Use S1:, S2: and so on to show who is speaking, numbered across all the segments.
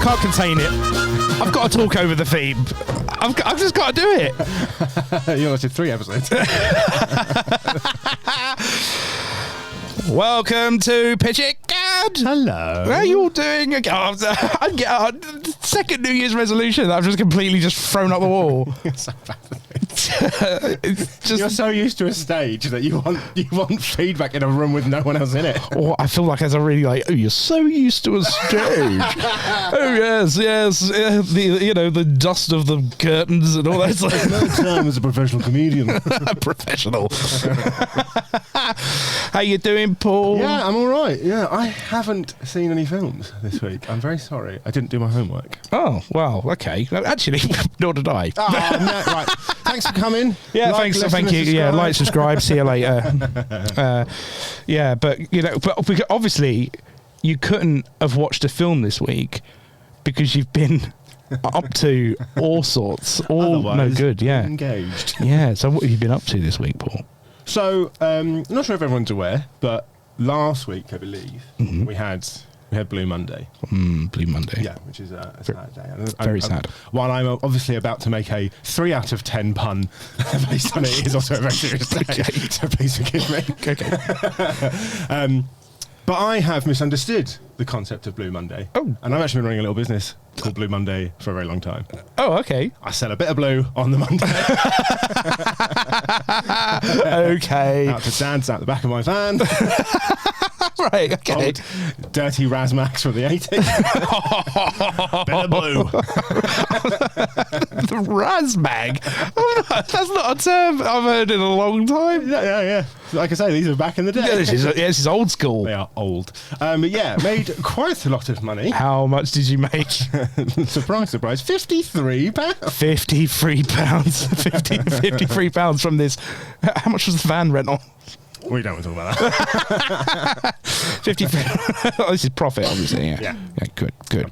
S1: can't contain it. I've got to talk over the theme. I've just got to do it.
S2: You only did 3 episodes.
S1: Welcome to Pitch It Gad.
S2: Hello.
S1: How are you all doing? Second New Year's resolution that I've just completely thrown up the wall.
S2: You're so used to a stage that you want feedback in a room with no one else in it.
S1: Oh, I feel like as a really oh, you're so used to a stage. Oh yes, the dust of the curtains and all that.
S2: There's no time as a professional comedian.
S1: Professional. How you doing, Paul?
S2: Yeah, I'm all right. Yeah, I haven't seen any films this week. I'm very sorry. I didn't do my homework.
S1: Oh well, okay. Actually, nor did I.
S2: Oh, no, right. Thanks for coming.
S1: Yeah, thank you.
S2: Subscribe.
S1: Yeah, like, subscribe. See you later. But obviously, you couldn't have watched a film this week because you've been up to all sorts, all no good. Yeah,
S2: engaged.
S1: Yeah. So what have you been up to this week, Paul?
S2: So, not sure if everyone's aware, but last week, I believe, we had Blue Monday.
S1: Blue Monday.
S2: Yeah, which is a sad day.
S1: Very sad.
S2: While I'm obviously about to make a 3 out of 10 pun based on it, is also a very serious day.
S1: Okay.
S2: So please forgive me.
S1: Okay.
S2: But I have misunderstood the concept of Blue Monday. Oh. And I've actually been running a little business called Blue Monday for a very long time. Oh,
S1: okay.
S2: I sell a bit of blue on the Monday.
S1: Okay.
S2: Out to dance out the back of my van.
S1: Right, okay.
S2: Old, dirty Razmax from the 80s. Bit of blue.
S1: The Razmag? That's not a term I've heard in a long time.
S2: Yeah. Like I say, these are back in the day.
S1: Yeah, this is old school.
S2: They are old. But yeah, made quite a lot of money.
S1: How much did you make?
S2: Surprise, surprise. £53.
S1: £53 from this. How much was the van rental?
S2: We don't want to talk about that.
S1: 53. Oh, this is profit, obviously. Yeah. Good. Yeah,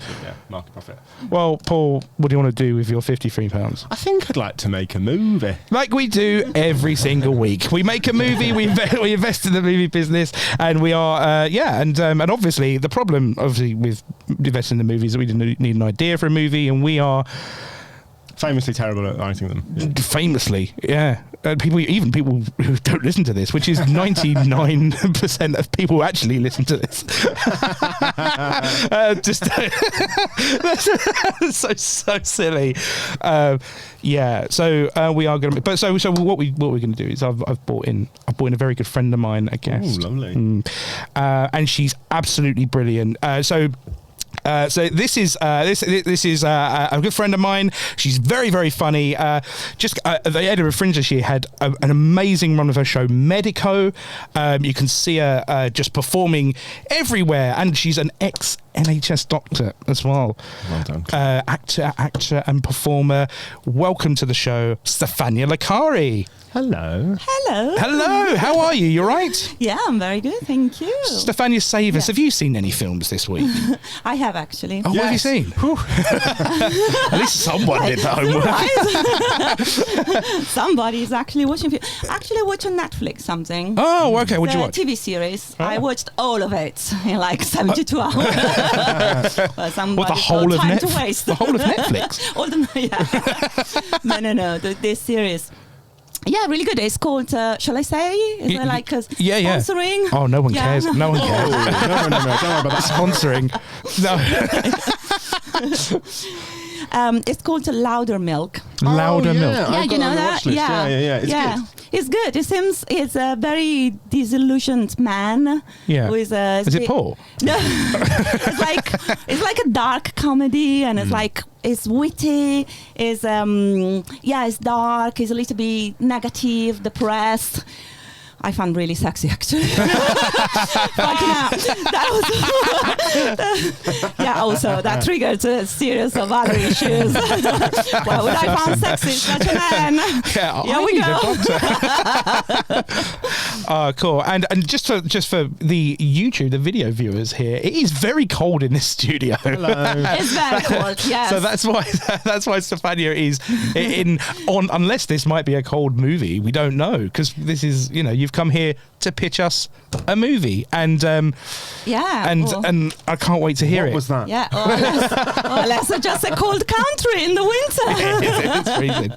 S2: market profit.
S1: Well, Paul, what do you want to do with your £53?
S2: I think I'd like to make a movie.
S1: Like we do every single week. We make a movie, we invest in the movie business, and we are, and obviously the problem, with investing in the movies, is that we didn't need an idea for a movie, and we are
S2: famously terrible at writing them.
S1: Yeah. Famously, yeah. People who don't listen to this, which is 99% of people who actually listen to this. That's so silly. So we are going to. But so what we're going to do is I've brought in a very good friend of mine, a guest.
S2: Oh, lovely.
S1: And she's absolutely brilliant. So this is a good friend of mine. She's very, very funny. The Edinburgh Fringe this year had an amazing run of her show Medico. You can see her just performing everywhere, and she's an ex-NHS doctor as well.
S2: Well done.
S1: Actor and performer. Welcome to the show, Stefania Licari.
S2: Hello.
S1: How are you? You all right?
S3: Yeah, I'm very good, thank you.
S1: Stefania, save us.
S3: Yeah.
S1: Have you seen any films this week?
S3: I have, actually.
S1: Oh, what have you seen? At least someone did the homework.
S3: Somebody's actually watching. Actually, watch on Netflix something.
S1: Oh, okay. What'd you watch?
S3: TV series. Oh. I watched all of it in like 72 hours. Well,
S1: the whole of
S3: time to waste.
S1: The whole of Netflix?
S3: No. This series. Yeah, really good. It's called, shall I say? Is it like sponsoring?
S1: Oh, no one cares. No one cares.
S2: No. Don't worry about that.
S1: Sponsoring.
S3: No. It's called Louder Milk.
S1: Louder Milk.
S3: Yeah, you know that?
S2: Yeah. It's good.
S3: It's good. It seems it's a very disillusioned man.
S1: Yeah.
S3: Is
S1: it Paul?
S3: No. it's like a dark comedy, and it's witty. It's dark. It's a little bit negative, depressed. I found really sexy, actually. Fucking hell. Also that triggered a series of other issues. Why would I find sexy such a man?
S1: Yeah,
S3: Here we go.
S1: Cool. And just for the YouTube, the video viewers here, it is very cold in this studio.
S2: Hello.
S3: It's very cold, yes.
S1: So that's why Stefania is unless this might be a cold movie, we don't know, because this is, you've come here to pitch us a movie, and and I can't wait to hear
S2: What
S1: it.
S2: was that?
S3: Yeah, unless it's just a cold country in the winter.
S1: It's freezing.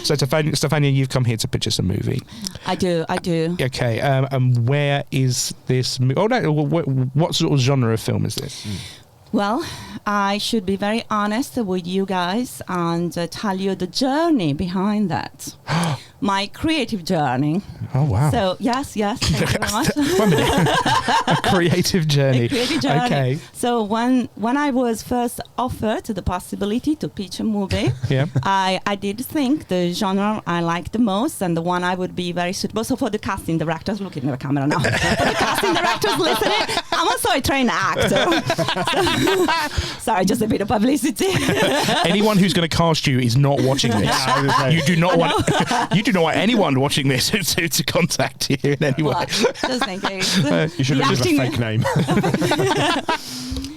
S1: So Stefania, you've come here to pitch us a movie.
S3: I do.
S1: Okay, and where is this movie? Oh no, what sort of genre of film is this?
S3: Well, I should be very honest with you guys and tell you the journey behind that. My creative journey.
S1: Oh, wow.
S3: So, yes, thank you very much.
S1: 1 minute. A creative journey.
S3: A creative journey.
S1: Okay.
S3: So when I was first offered the possibility to pitch a movie,
S1: Yeah.
S3: I did think the genre I liked the most and the one I would be very suitable. So for the casting directors, looking at the camera now, for the casting directors listening, I'm also a trained actor. Sorry, just a bit of publicity.
S1: Anyone who's going to cast you is not watching this. You do not want anyone watching this to contact you in any way.
S3: Well, just in case.
S2: You should have used a fake name.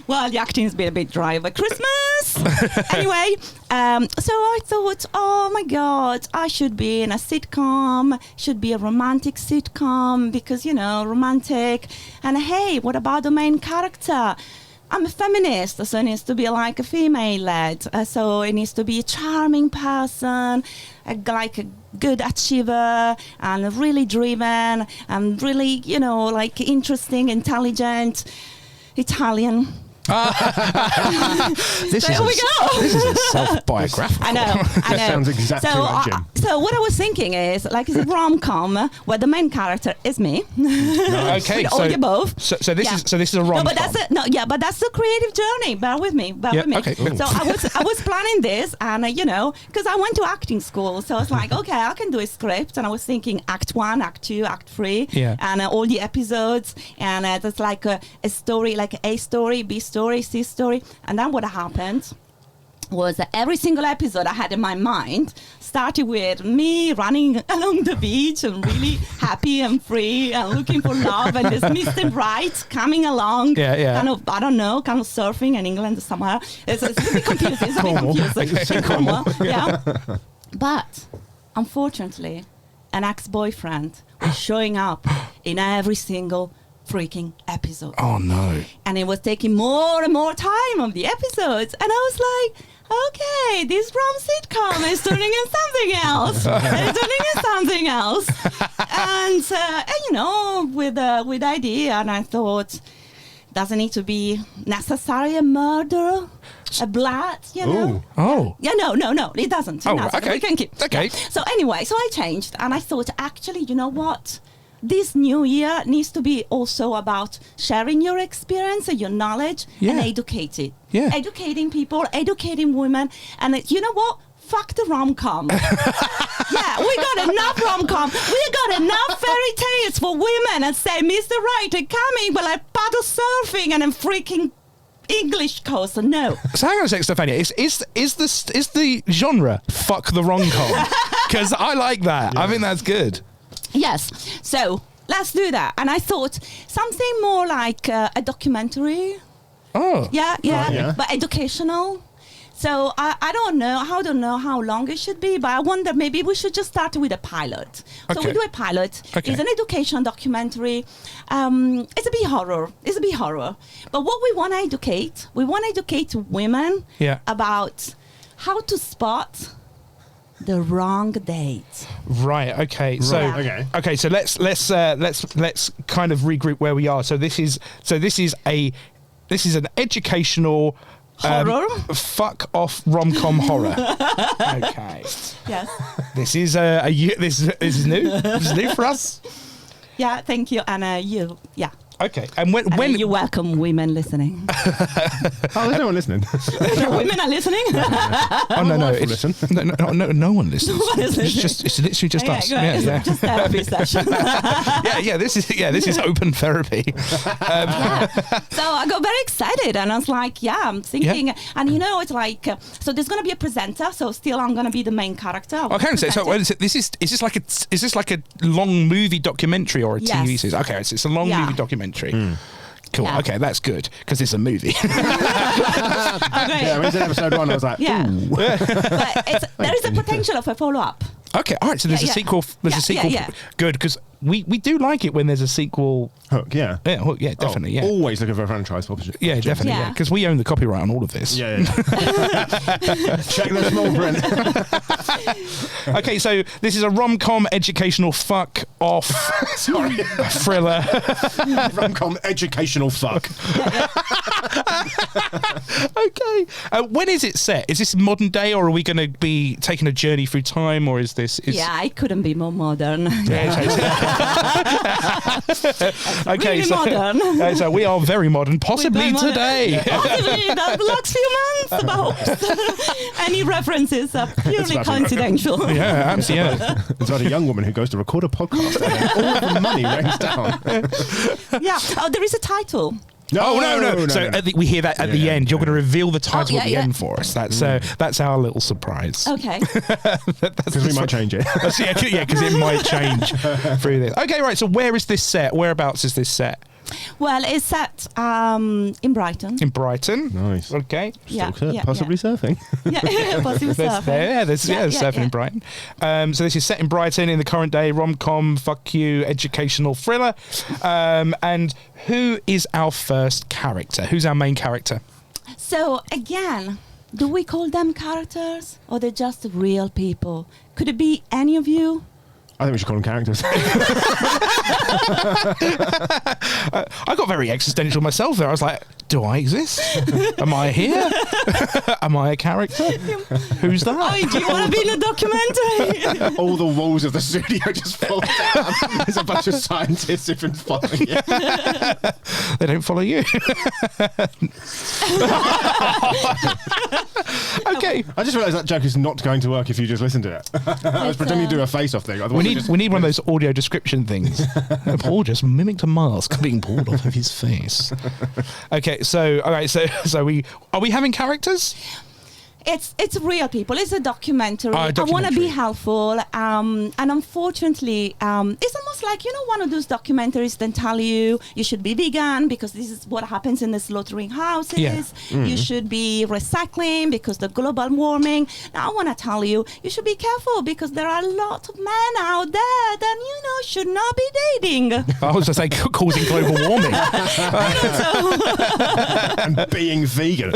S3: Well, the acting has been a bit dry over Christmas. Anyway, so I thought, oh my God, I should be in a sitcom, should be a romantic sitcom because, romantic. And hey, what about the main character? I'm a feminist, so it needs to be like a female-led. So it needs to be a charming person, like a good achiever, and really driven, and really, like interesting, intelligent, Italian.
S1: This
S3: There we go.
S1: This is a self-biographical.
S3: I know.
S2: Sounds exactly like Jim.
S3: So what I was thinking is, like, it's a rom-com where the main character is me.
S1: Okay,
S3: With all the above.
S1: So this
S3: Yeah.
S1: is a rom-com.
S3: No, but that's the creative journey. Bear with me.
S1: Okay, cool.
S3: So I was planning this, and because I went to acting school, so I was like, okay, I can do a script, and I was thinking Act 1, Act 2, Act 3, and all the episodes, and there's like a story, like A story, B story, C story, and then what happened was that every single episode I had in my mind started with me running along the beach and really happy and free and looking for love, and this Mr. Right coming along, kind of, I don't know, kind of surfing in England somewhere. It's a bit confusing. It's a bit confusing. Cornwall, yeah. But unfortunately, an ex-boyfriend was showing up in every single freaking episode.
S1: Oh no.
S3: And it was taking more and more time of the episodes, and I was like, okay, this rom sitcom is turning into something else. And with idea, and I thought, doesn't need to be necessarily a murder, a blood,
S2: Ooh.
S1: Oh.
S3: Yeah, no, it doesn't.
S1: Okay.
S3: We can keep.
S1: Okay.
S3: So anyway, I changed, and I thought, actually, you know what? This new year needs to be also about sharing your experience and your knowledge and educating.
S1: Yeah.
S3: Educating people, educating women. And you know what? Fuck the rom-com. Yeah, we got enough rom-com. We got enough fairy tales for women, and say, Mr. Right, I'm coming, but like paddle surfing and I'm freaking English coast. No.
S1: So hang on a sec, Stefania. Is the genre fuck the rom-com? Because I like that. Yeah. I think that's good.
S3: Yes. So let's do that. And I thought something more like a documentary.
S1: Oh.
S3: Yeah. But educational. So I don't know how long it should be, but I wonder maybe we should just start with a pilot. So we do a pilot.
S1: Okay.
S3: It's an education documentary. It's a bit horror. But what we want to educate women about how to spot the wrong date.
S1: Right. Okay. So
S2: okay.
S1: So let's kind of regroup where we are. So this is an educational
S3: horror.
S1: Fuck off rom-com horror. Okay.
S3: Yes.
S1: This is this is new. This is new for us.
S3: Yeah. Thank you, Anna. Yeah.
S1: Okay. And when
S3: you welcome women listening.
S2: Oh, there's no one listening.
S3: Women are listening.
S1: Oh no,
S2: listen.
S1: No one listens.
S3: No one is
S1: It's literally just us. Yeah.
S3: Just therapy session.
S1: This is open therapy.
S3: So I got very excited, and I was like, I'm thinking, and it's like, so there's going to be a presenter, so still I'm going to be the main character.
S1: Okay, so is this like a long movie documentary or a TV series? Okay, it's a long movie documentary. Cool.
S3: Yeah.
S1: Okay, that's good because it's a movie.
S3: Okay.
S2: Yeah, when it's in episode 1, I was like, ooh.
S3: But there is a potential of a follow-up.
S1: Okay, all right. So there's a sequel. There's a sequel.
S3: Yeah.
S1: Good, because we do like it when there's a sequel.
S2: Hook, yeah.
S1: Yeah, Hook, yeah, definitely. Yeah,
S2: Always looking for a franchise opportunity.
S1: yeah, definitely. Yeah,
S3: Yeah.
S1: because we own the copyright on all of this.
S2: Yeah. Check the small print.
S1: Okay, so this is a rom-com educational fuck off
S2: Sorry.
S1: thriller.
S2: Rom-com educational fuck.
S1: Okay, when is it set? Is this modern day, or are we going to be taking a journey through time, or is this?
S3: I couldn't be more modern.
S1: Okay,
S3: Really modern.
S1: So we are very modern, possibly
S3: We're very
S1: today.
S3: Possibly the last few months, about any references are purely coincidental.
S1: Yeah, absolutely. Yeah.
S2: It's about a young woman who goes to record a podcast and then all of the money rains down.
S3: Yeah. Oh, there is a title.
S1: No. So we hear that at the end. You're going to reveal the title at the
S3: yeah.
S1: end for us. That's our little surprise.
S3: Okay.
S2: Because we might change it.
S1: Yeah, because it might change through this. Okay, right. So where is this set? Whereabouts is this set?
S3: Well, it's set in Brighton.
S1: In Brighton.
S2: Nice.
S1: Okay.
S2: Possibly surfing.
S3: Yeah, possibly surfing.
S1: There's surfing in Brighton. So this is set in Brighton in the current day rom-com, fuck you, educational thriller. And who is our first character? Who's our main character?
S3: So again, do we call them characters or they're just real people? Could it be any of you?
S2: I think we should call them characters.
S1: I got very existential myself there. I was like, do I exist? Am I here? Am I a character? Who's that?
S3: Oh, do you want to be in a documentary?
S2: All the walls of the studio just fall down. There's a bunch of scientists who've been following you.
S1: They don't follow you. Okay.
S2: I just realised that joke is not going to work if you just listen to it. I was pretending to do a face-off thing.
S1: We need one of those audio description things. Paul just mimicked a mask being pulled off of his face. Okay, so are we having characters?
S3: It's real people. It's a documentary.
S1: Oh,
S3: I want to
S1: documentary.
S3: be helpful. And unfortunately, it's almost like, one of those documentaries that tell you should be vegan because this is what happens in the slaughtering houses.
S1: Yeah.
S3: You should be recycling because the global warming. Now I want to tell you should be careful because there are a lot of men out there that, should not be dating.
S1: I was just saying causing global warming.
S2: And being vegan.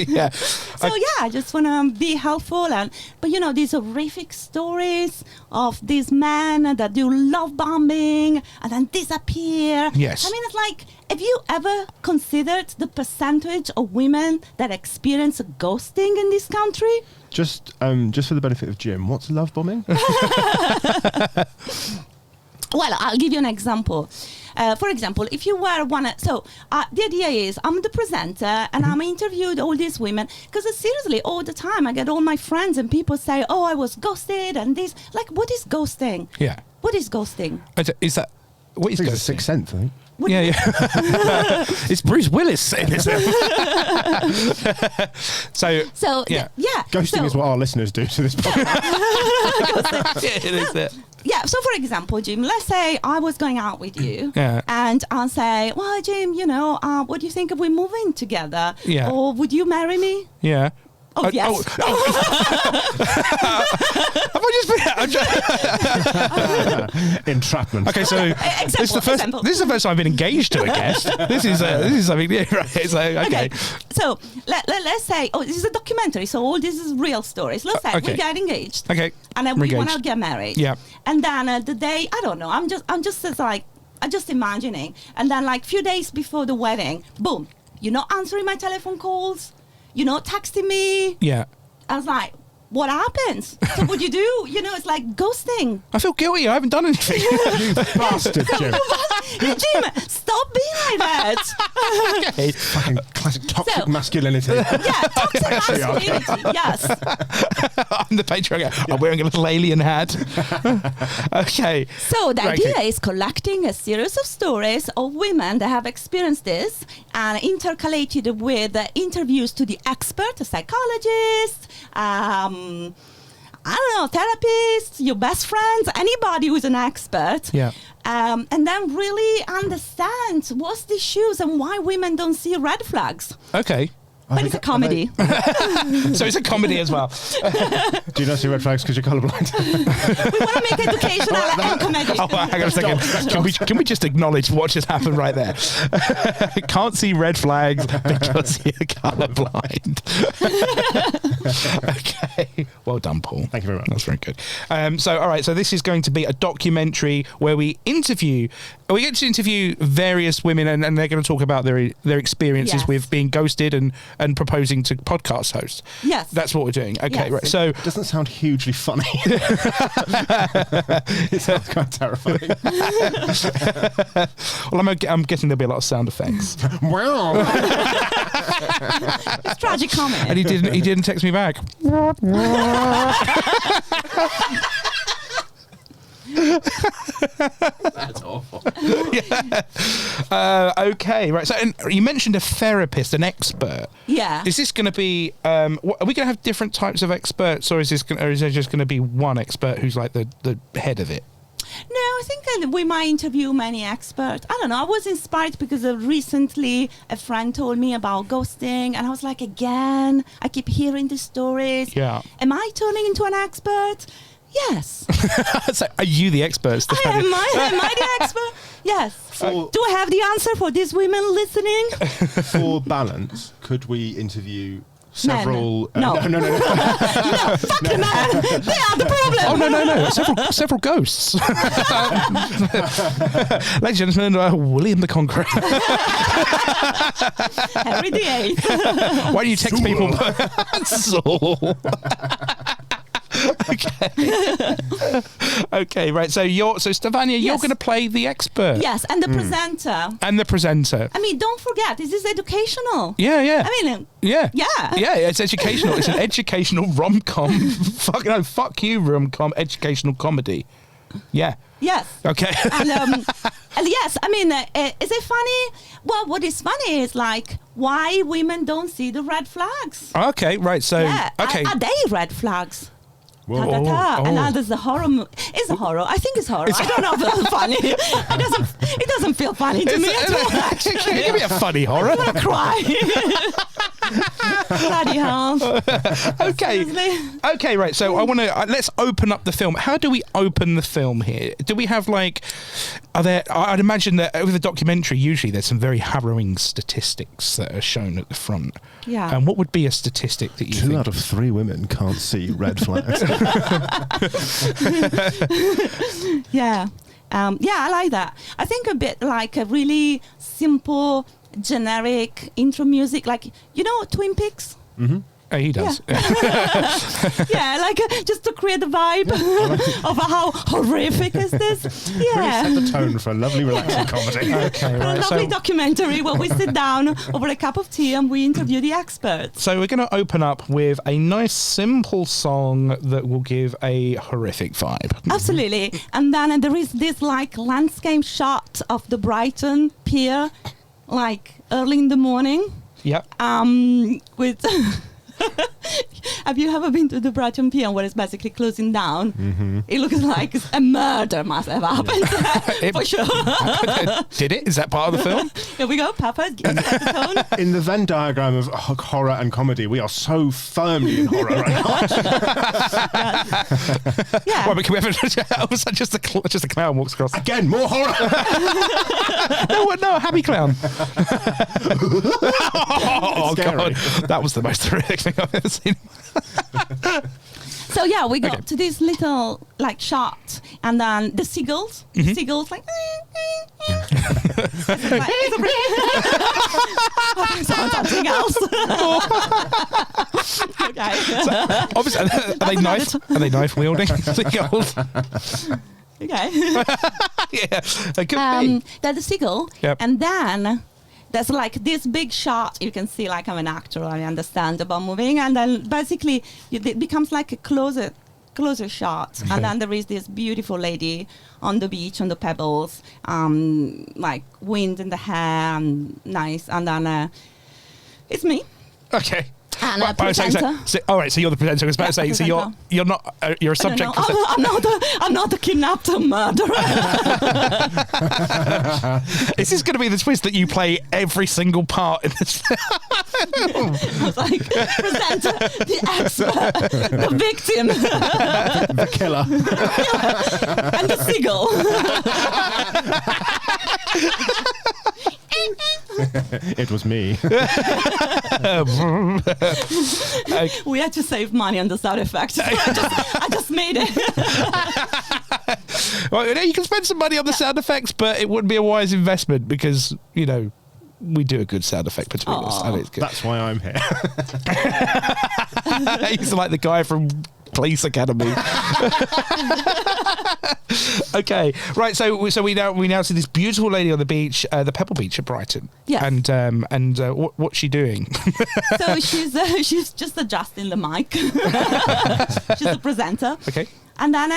S1: Yeah.
S3: So I just want to be helpful, but these horrific stories of these men that do love bombing and then disappear.
S1: Yes.
S3: I mean, it's like, have you ever considered the percentage of women that experience ghosting in this country?
S2: Just for the benefit of Jim, what's love bombing?
S3: Well, I'll give you an example. For example, if you were the idea is I'm the presenter and I'm interviewed all these women because seriously, all the time I get all my friends and people say, oh, I was ghosted and this. Like, what is ghosting?
S1: Yeah.
S3: What is ghosting?
S1: Is that what is
S2: It's a
S1: ghosting?
S2: Sixth Sense, I think.
S1: Yeah. It's Bruce Willis saying this. So yeah.
S2: Ghosting is what our listeners do to this podcast.
S1: It is it.
S3: Yeah, so for example, Jim, let's say I was going out with you and I'll say, well, Jim, what do you think if we move in together?
S1: Yeah.
S3: Or would you marry me?
S1: Yeah.
S3: Oh, yes.
S1: Have I just been...
S2: Entrapment.
S1: Okay, so this is the first time I've been engaged to a guest. This is something new, right? It's like, okay.
S3: So let's say, this is a documentary, so all this is real stories. Let's say we get engaged.
S1: Okay.
S3: And then we want to get married.
S1: Yeah.
S3: And then the day, I don't know, I'm just imagining. And then like few days before the wedding, boom, you're not answering my telephone calls. You're not texting me.
S1: Yeah.
S3: I was like, what happens? So what you do? It's like ghosting.
S1: I feel guilty. I haven't done anything.
S2: You bastard, Jim.
S3: Jim, stop being like that.
S1: Okay.
S2: Fucking classic toxic
S3: So-
S2: masculinity.
S3: Yeah, toxic
S2: Patriarchy.
S3: masculinity. Yes.
S1: I'm the patriarch. I'm wearing a little alien hat. Okay.
S3: So the
S1: Right,
S3: idea
S1: okay.
S3: is collecting a series of stories of women that have experienced this and intercalated with interviews to the expert, a psychologist, I don't know, therapists, your best friends, anybody who's an expert.
S1: Yeah.
S3: And then really understand what's the issues and why women don't see red flags.
S1: Okay.
S3: But it's a comedy.
S1: So it's a comedy as well.
S2: Do you not see red flags because you're colourblind?
S3: We want to make educational and comedy.
S1: Oh, hang on a second. Can we just acknowledge what just happened right there? Can't see red flags because you're colourblind. Okay. Well done, Paul.
S2: Thank you very much.
S1: That's very good. So, all right. So this is going to be a documentary where we get to interview various women, and they're going to talk about their experiences
S3: Yes.
S1: with being ghosted and proposing to podcast hosts.
S3: Yes.
S1: That's what we're doing. Okay.
S3: Yes.
S1: Right. So.
S2: It doesn't sound hugely funny. It sounds kind of terrifying.
S1: Well, I'm guessing there'll be a lot of sound effects.
S2: Wow.
S3: It's tragic comedy.
S1: And he didn't text me back.
S2: That's awful.
S1: Okay, right. So, and you mentioned a therapist, an expert.
S3: Yeah.
S1: Is this going to be? Are we going to have different types of experts, or is there just going to be one expert who's like the head of it?
S3: No, I think that we might interview many experts. I don't know. I was inspired because recently a friend told me about ghosting, and I was like, again, I keep hearing these stories.
S1: Yeah.
S3: Am I turning into an expert? Yes.
S1: So, are you the expert, Stefania?
S3: Am I the expert? Yes.
S2: For-
S3: Do I have the answer for these women listening?
S2: For balance, could we interview several?
S3: No.
S2: No.
S3: No, fuck the man. They are the problem.
S1: Oh no! Several ghosts. Ladies and gentlemen, William the Conqueror.
S3: Henry VIII.
S1: Why do you text people? Saul. Okay, right. So Stefania, you're
S3: Yes.
S1: going to play the expert.
S3: Yes, and the presenter.
S1: And the presenter.
S3: I mean, don't forget, this is educational.
S1: Yeah.
S3: I mean,
S1: Yeah.
S3: yeah.
S1: Yeah, it's educational. It's an educational rom-com. Fuck you, rom-com educational comedy. Yeah.
S3: Yes.
S1: Okay.
S3: And yes, I mean, is it funny? Well, what is funny is like why women don't see the red flags.
S1: Okay, right. So,
S3: Yeah.
S1: okay.
S3: Are they red flags?
S2: Whoa.
S3: Ta, ta, ta.
S1: Oh.
S3: And now there's a horror. It's a horror. I think it's horror. I don't know if it's funny. It doesn't feel funny to me at all. Actually,
S1: Give me a funny horror.
S3: I want to cry. Bloody hell.
S1: Okay.
S3: Seriously.
S1: Okay, right. So I want to let's open up the film. How do we open the film here? Do we have like? Are there? I'd imagine that with a documentary, usually there's some very harrowing statistics that are shown at the front.
S3: Yeah.
S1: And what would be a statistic that you
S2: 2
S1: think?
S2: out of 3 women can't see red flags.
S3: Yeah. Yeah, I like that. I think a bit like a really simple, generic intro music, like, you know, Twin Peaks?
S1: Oh, he does.
S3: Yeah, like just to create the vibe of how horrific is this.
S2: Really
S3: Yeah.
S2: set the tone for a lovely, relaxing comedy.
S1: Okay,
S3: A
S1: right.
S3: lovely
S1: So,
S3: documentary where we sit down over a cup of tea and we interview the experts.
S1: so we're going to open up with a nice, simple song that will give a horrific vibe.
S3: Absolutely. And then there is this like landscape shot of the Brighton pier, like early in the morning.
S1: Yep.
S3: With have you ever been to the Brighton pier where it's basically closing down? It looks like a murder must have happened for sure.
S1: Did it? Is that part of the film?
S3: Here we go, Papa. Set the tone.
S2: In the Venn diagram of horror and comedy, we are so firmly in horror right now.
S3: Yeah.
S1: Well, but can we have just a clown walks across?
S2: Again, more horror.
S1: No, a happy clown. Oh
S2: Scary.
S1: god, that was the most horrific thing I've ever seen.
S3: So yeah, we go
S1: Okay.
S3: to this little like shot, and then the seagulls, seagulls like. It's something else. Okay.
S1: Obviously, are they knife wielding seagulls?
S3: Okay.
S1: Yeah, it could be.
S3: There's a seagull,
S1: Yep.
S3: and then there's like this big shot. You can see like I'm an actor. I understand about moving, and then basically it becomes like a closer shot, and then there is this beautiful lady on the beach on the pebbles, like wind in the hair, and nice, and then it's me.
S1: Okay.
S3: And
S1: Well,
S3: a presenter.
S1: all right, so you're the presenter. I was about to say, so you're not you're a
S3: I don't
S1: subject.
S3: know. I'm not a kidnapped murderer.
S1: Is this going to be the twist that you play every single part in this?
S3: I was like, presenter, the expert, the victim,
S2: The killer.
S3: and the seagull.
S2: It was me.
S3: We had to save money on the sound effects. So I just made it.
S1: Well, you can spend some money on the sound effects, but it wouldn't be a wise investment because we do a good sound effect between us, and it's good.
S2: That's why I'm here.
S1: He's like the guy from Police Academy. Okay, right. So we now see this beautiful lady on the beach, the Pebble Beach at Brighton.
S3: Yes.
S1: And what's she doing?
S3: So she's just adjusting the mic. She's a presenter.
S1: Okay.
S3: And then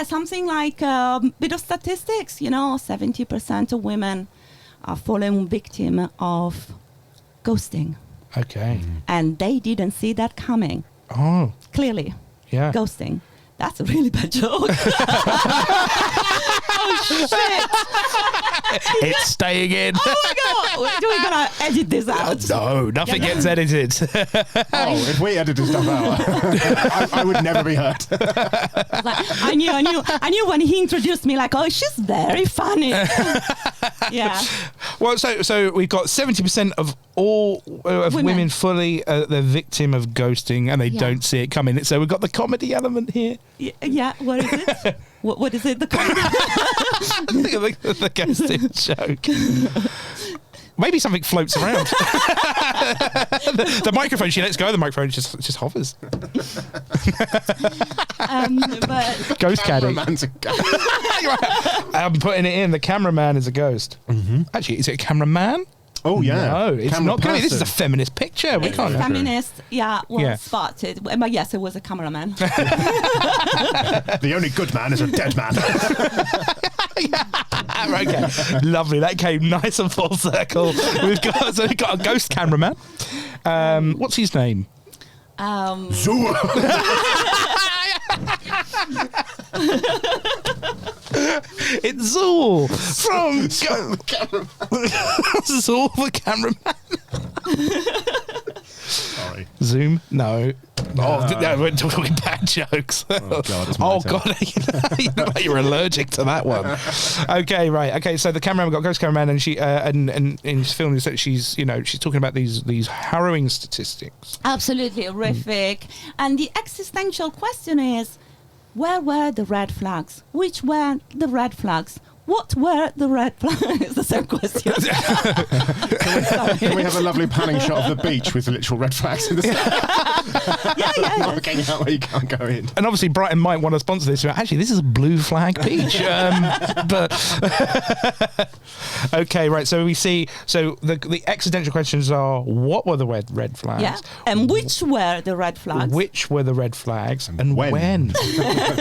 S3: something like a bit of statistics. 70% of women are falling victim of ghosting,
S1: Okay.
S3: and they didn't see that coming.
S1: Oh,
S3: Clearly.
S1: yeah.
S3: Ghosting. That's a really bad joke. Oh, shit.
S1: It's staying in.
S3: Oh, my God. We're going to edit this out.
S1: No, nothing gets edited.
S2: Oh, if we edited stuff out, I would never be hurt.
S3: I knew when he introduced me, like, oh, she's very funny. Yeah.
S1: Well, so we've got 70% of all of women fully the victim of ghosting, and they don't see it coming. So we've got the comedy element here.
S3: Yeah. What is it? What is it? The
S1: the ghosting joke. Maybe something floats around. the microphone, she lets go of the microphone, just hovers.
S3: but
S1: Ghost caddy.
S2: Cameraman's a ghost.
S1: I'm putting it in. The cameraman is a ghost. Mm-hmm. Actually, is it a cameraman?
S2: Oh, yeah.
S1: No, it's
S2: Camera
S1: not. This is a
S2: person.
S1: feminist picture. We
S3: it's
S1: can't.
S3: feminist, spotted. But yes, it was a cameraman.
S2: The only good man is a dead man.
S1: Okay, lovely. That came nice and full circle. We've got a ghost cameraman. What's his name?
S2: Zoo.
S1: It's Zool from Zool the cameraman.
S2: Sorry.
S1: Zoom? No. Oh, no, we're talking bad jokes.
S2: Oh, God, it's my turn.
S1: You know, like you're allergic to that one. Okay, right. Okay, so the cameraman got ghost cameraman, and she and she's filming this. She's talking about these harrowing statistics.
S3: Absolutely horrific. And the existential question is, where were the red flags? Which were the red flags? What were the red flags? It's the same question.
S2: Can we have a lovely panning shot of the beach with the literal red flags in the
S3: Yeah.
S2: marking out where you can't go in?
S1: And obviously, Brighton might want to sponsor this. Actually, this is a blue flag beach. But okay, right. So we see. So the existential questions are: what were the red flags?
S3: Yeah. And which were the red flags?
S1: Which were the red flags? And
S2: when?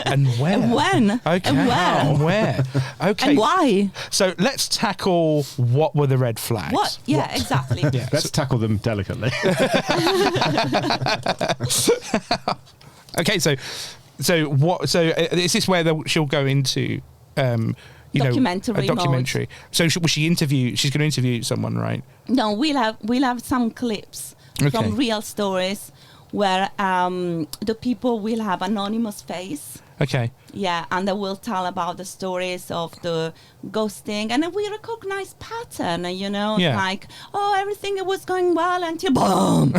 S1: And where?
S3: And when?
S1: Okay.
S3: And where?
S1: And where? Okay.
S3: And why?
S1: So let's tackle what were the red flags.
S3: What? Yeah, exactly.
S1: Yeah.
S2: Let's tackle them delicately.
S1: Okay. So what? So is this where she'll go into?
S3: Documentary
S1: a documentary. So was she interview? She's going to interview someone, right?
S3: No, we'll have some clips from real stories where the people will have anonymous face.
S1: Okay.
S3: Yeah, and they will tell about the stories of the ghosting, and then we recognize pattern, like, oh, everything was going well until boom.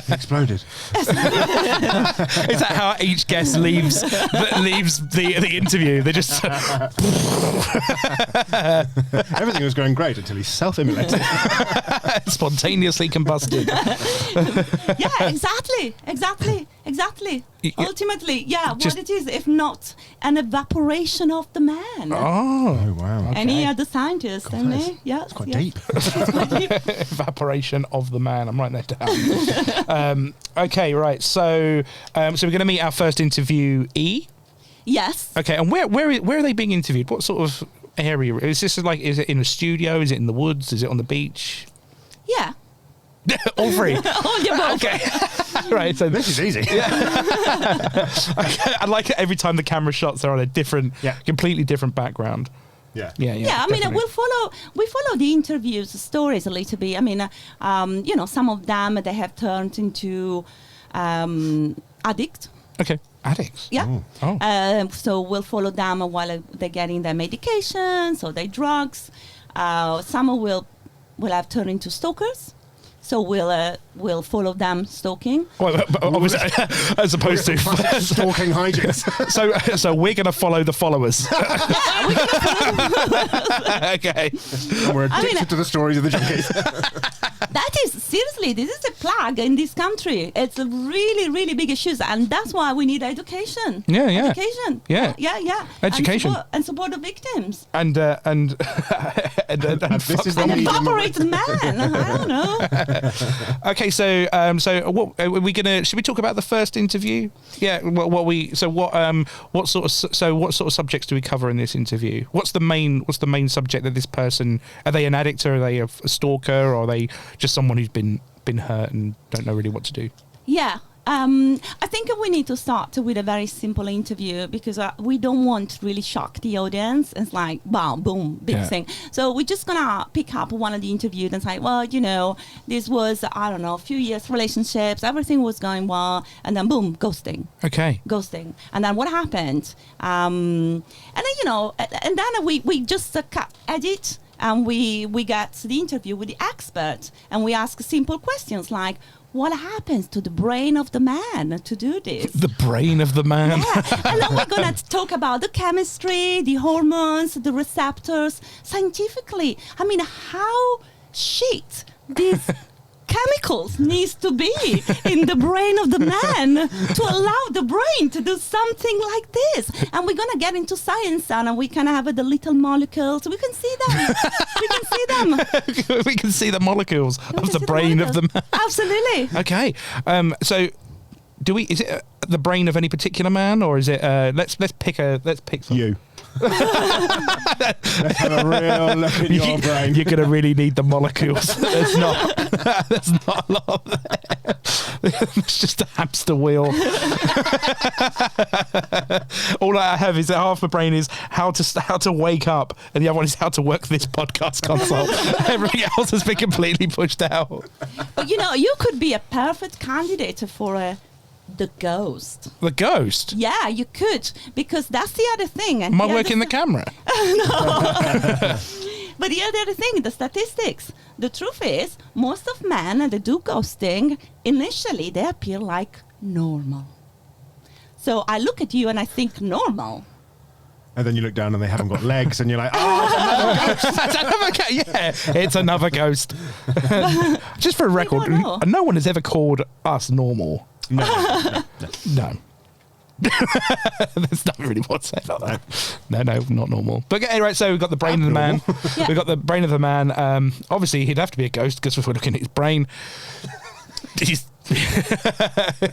S2: Exploded.
S1: Is that how each guest leaves the interview? They just
S2: Everything was going great until he self-immolated.
S1: spontaneously combusted.
S3: Yeah, exactly.
S1: Yeah.
S3: Ultimately, yeah.
S1: Just
S3: what it is, if not an evaporation of the man.
S2: Oh, wow.
S3: And he are the scientists,
S2: God,
S3: and
S2: that's-
S3: they, yeah,
S2: It's quite
S3: yeah.
S2: deep.
S1: Evaporation of the man. I'm writing that down. Okay, right. So we're going to meet our first interviewee.
S3: Yes.
S1: Okay, and where are they being interviewed? What sort of area is this? Like, is it in a studio? Is it in the woods? Is it on the beach?
S3: Yeah.
S1: All three.
S3: Oh, you're both.
S1: Okay. Right. So
S2: This is easy.
S1: I like it every time the camera shots are on a different, completely different background.
S2: Yeah.
S1: Yeah.
S3: Yeah, I mean,
S2: definitely.
S3: we follow the interviews stories a little bit. I mean, some of them they have turned into addict.
S1: Okay. Addicts.
S3: Yeah.
S1: Oh.
S3: So we'll follow them while they're getting their medications or their drugs. Some will have turned into stalkers. So we'll follow them stalking.
S1: Well, but obviously, as opposed to
S2: Stalking hijinks.
S1: so we're going to follow the followers. Okay.
S2: And we're addicted to the stories of the junkies.
S3: That is, seriously, this is a plague in this country. It's a really, really big issue. And that's why we need education.
S1: Yeah, yeah.
S3: Education.
S1: Yeah.
S3: Yeah.
S1: Education.
S3: And support the victims.
S1: And
S2: this is
S3: And
S2: the medium.
S3: evaporate the man. I don't know.
S1: okay, so what are we gonna? Should we talk about the first interview? Yeah. What sort of subjects do we cover in this interview? What's the main subject that this person? Are they an addict, or are they a stalker, or are they just someone who's been hurt and don't know really what to do?
S3: Yeah. I think we need to start with a very simple interview because we don't want to really shock the audience. It's like, bam, boom, big thing. So we're just going to pick up one of the interviews and say, well, this was, I don't know, a few years relationships. Everything was going well. And then, boom, ghosting.
S1: Okay.
S3: Ghosting. And then what happened? And then we just edit. And we get the interview with the expert. And we ask simple questions like, what happens to the brain of the man to do this?
S1: The brain of the man.
S3: Yeah. And then we're going to talk about the chemistry, the hormones, the receptors, scientifically. I mean, how shit these chemicals needs to be in the brain of the man to allow the brain to do something like this. And we're going to get into science, and we can have the little molecules. We can see them. We can see them.
S1: We can see the molecules
S3: We
S1: of
S3: can
S1: the
S3: see
S1: brain of the
S3: molecules.
S1: man.
S3: Absolutely.
S1: Okay. So is it the brain of any particular man, or is it let's pick some.
S2: You. Let's have a real look at your brain.
S1: You're gonna really need the molecules. There's not a lot there. It's just a hamster wheel. All I have is that half my brain is how to wake up, and the other one is how to work this podcast console. Everything else has been completely pushed out.
S3: But you could be a perfect candidate for the ghost.
S1: The ghost.
S3: Yeah, you could, because that's the other thing. And
S1: Am I working the camera?
S3: But the other thing, the statistics. The truth is, most of men that do ghosting, initially they appear like normal. So I look at you and I think normal.
S2: And then you look down and they haven't got legs, and you're like, oh,
S1: It's another ghost. Yeah, it's another ghost. Just for a record,
S3: don't know.
S1: no one has ever called us normal.
S2: no.
S1: No. There's nothing really what to say about that. No, not normal. But anyway, so we've got the brain of the man.
S3: Yeah.
S1: We've got the brain of the man. Obviously, he'd have to be a ghost because if we're looking at his brain,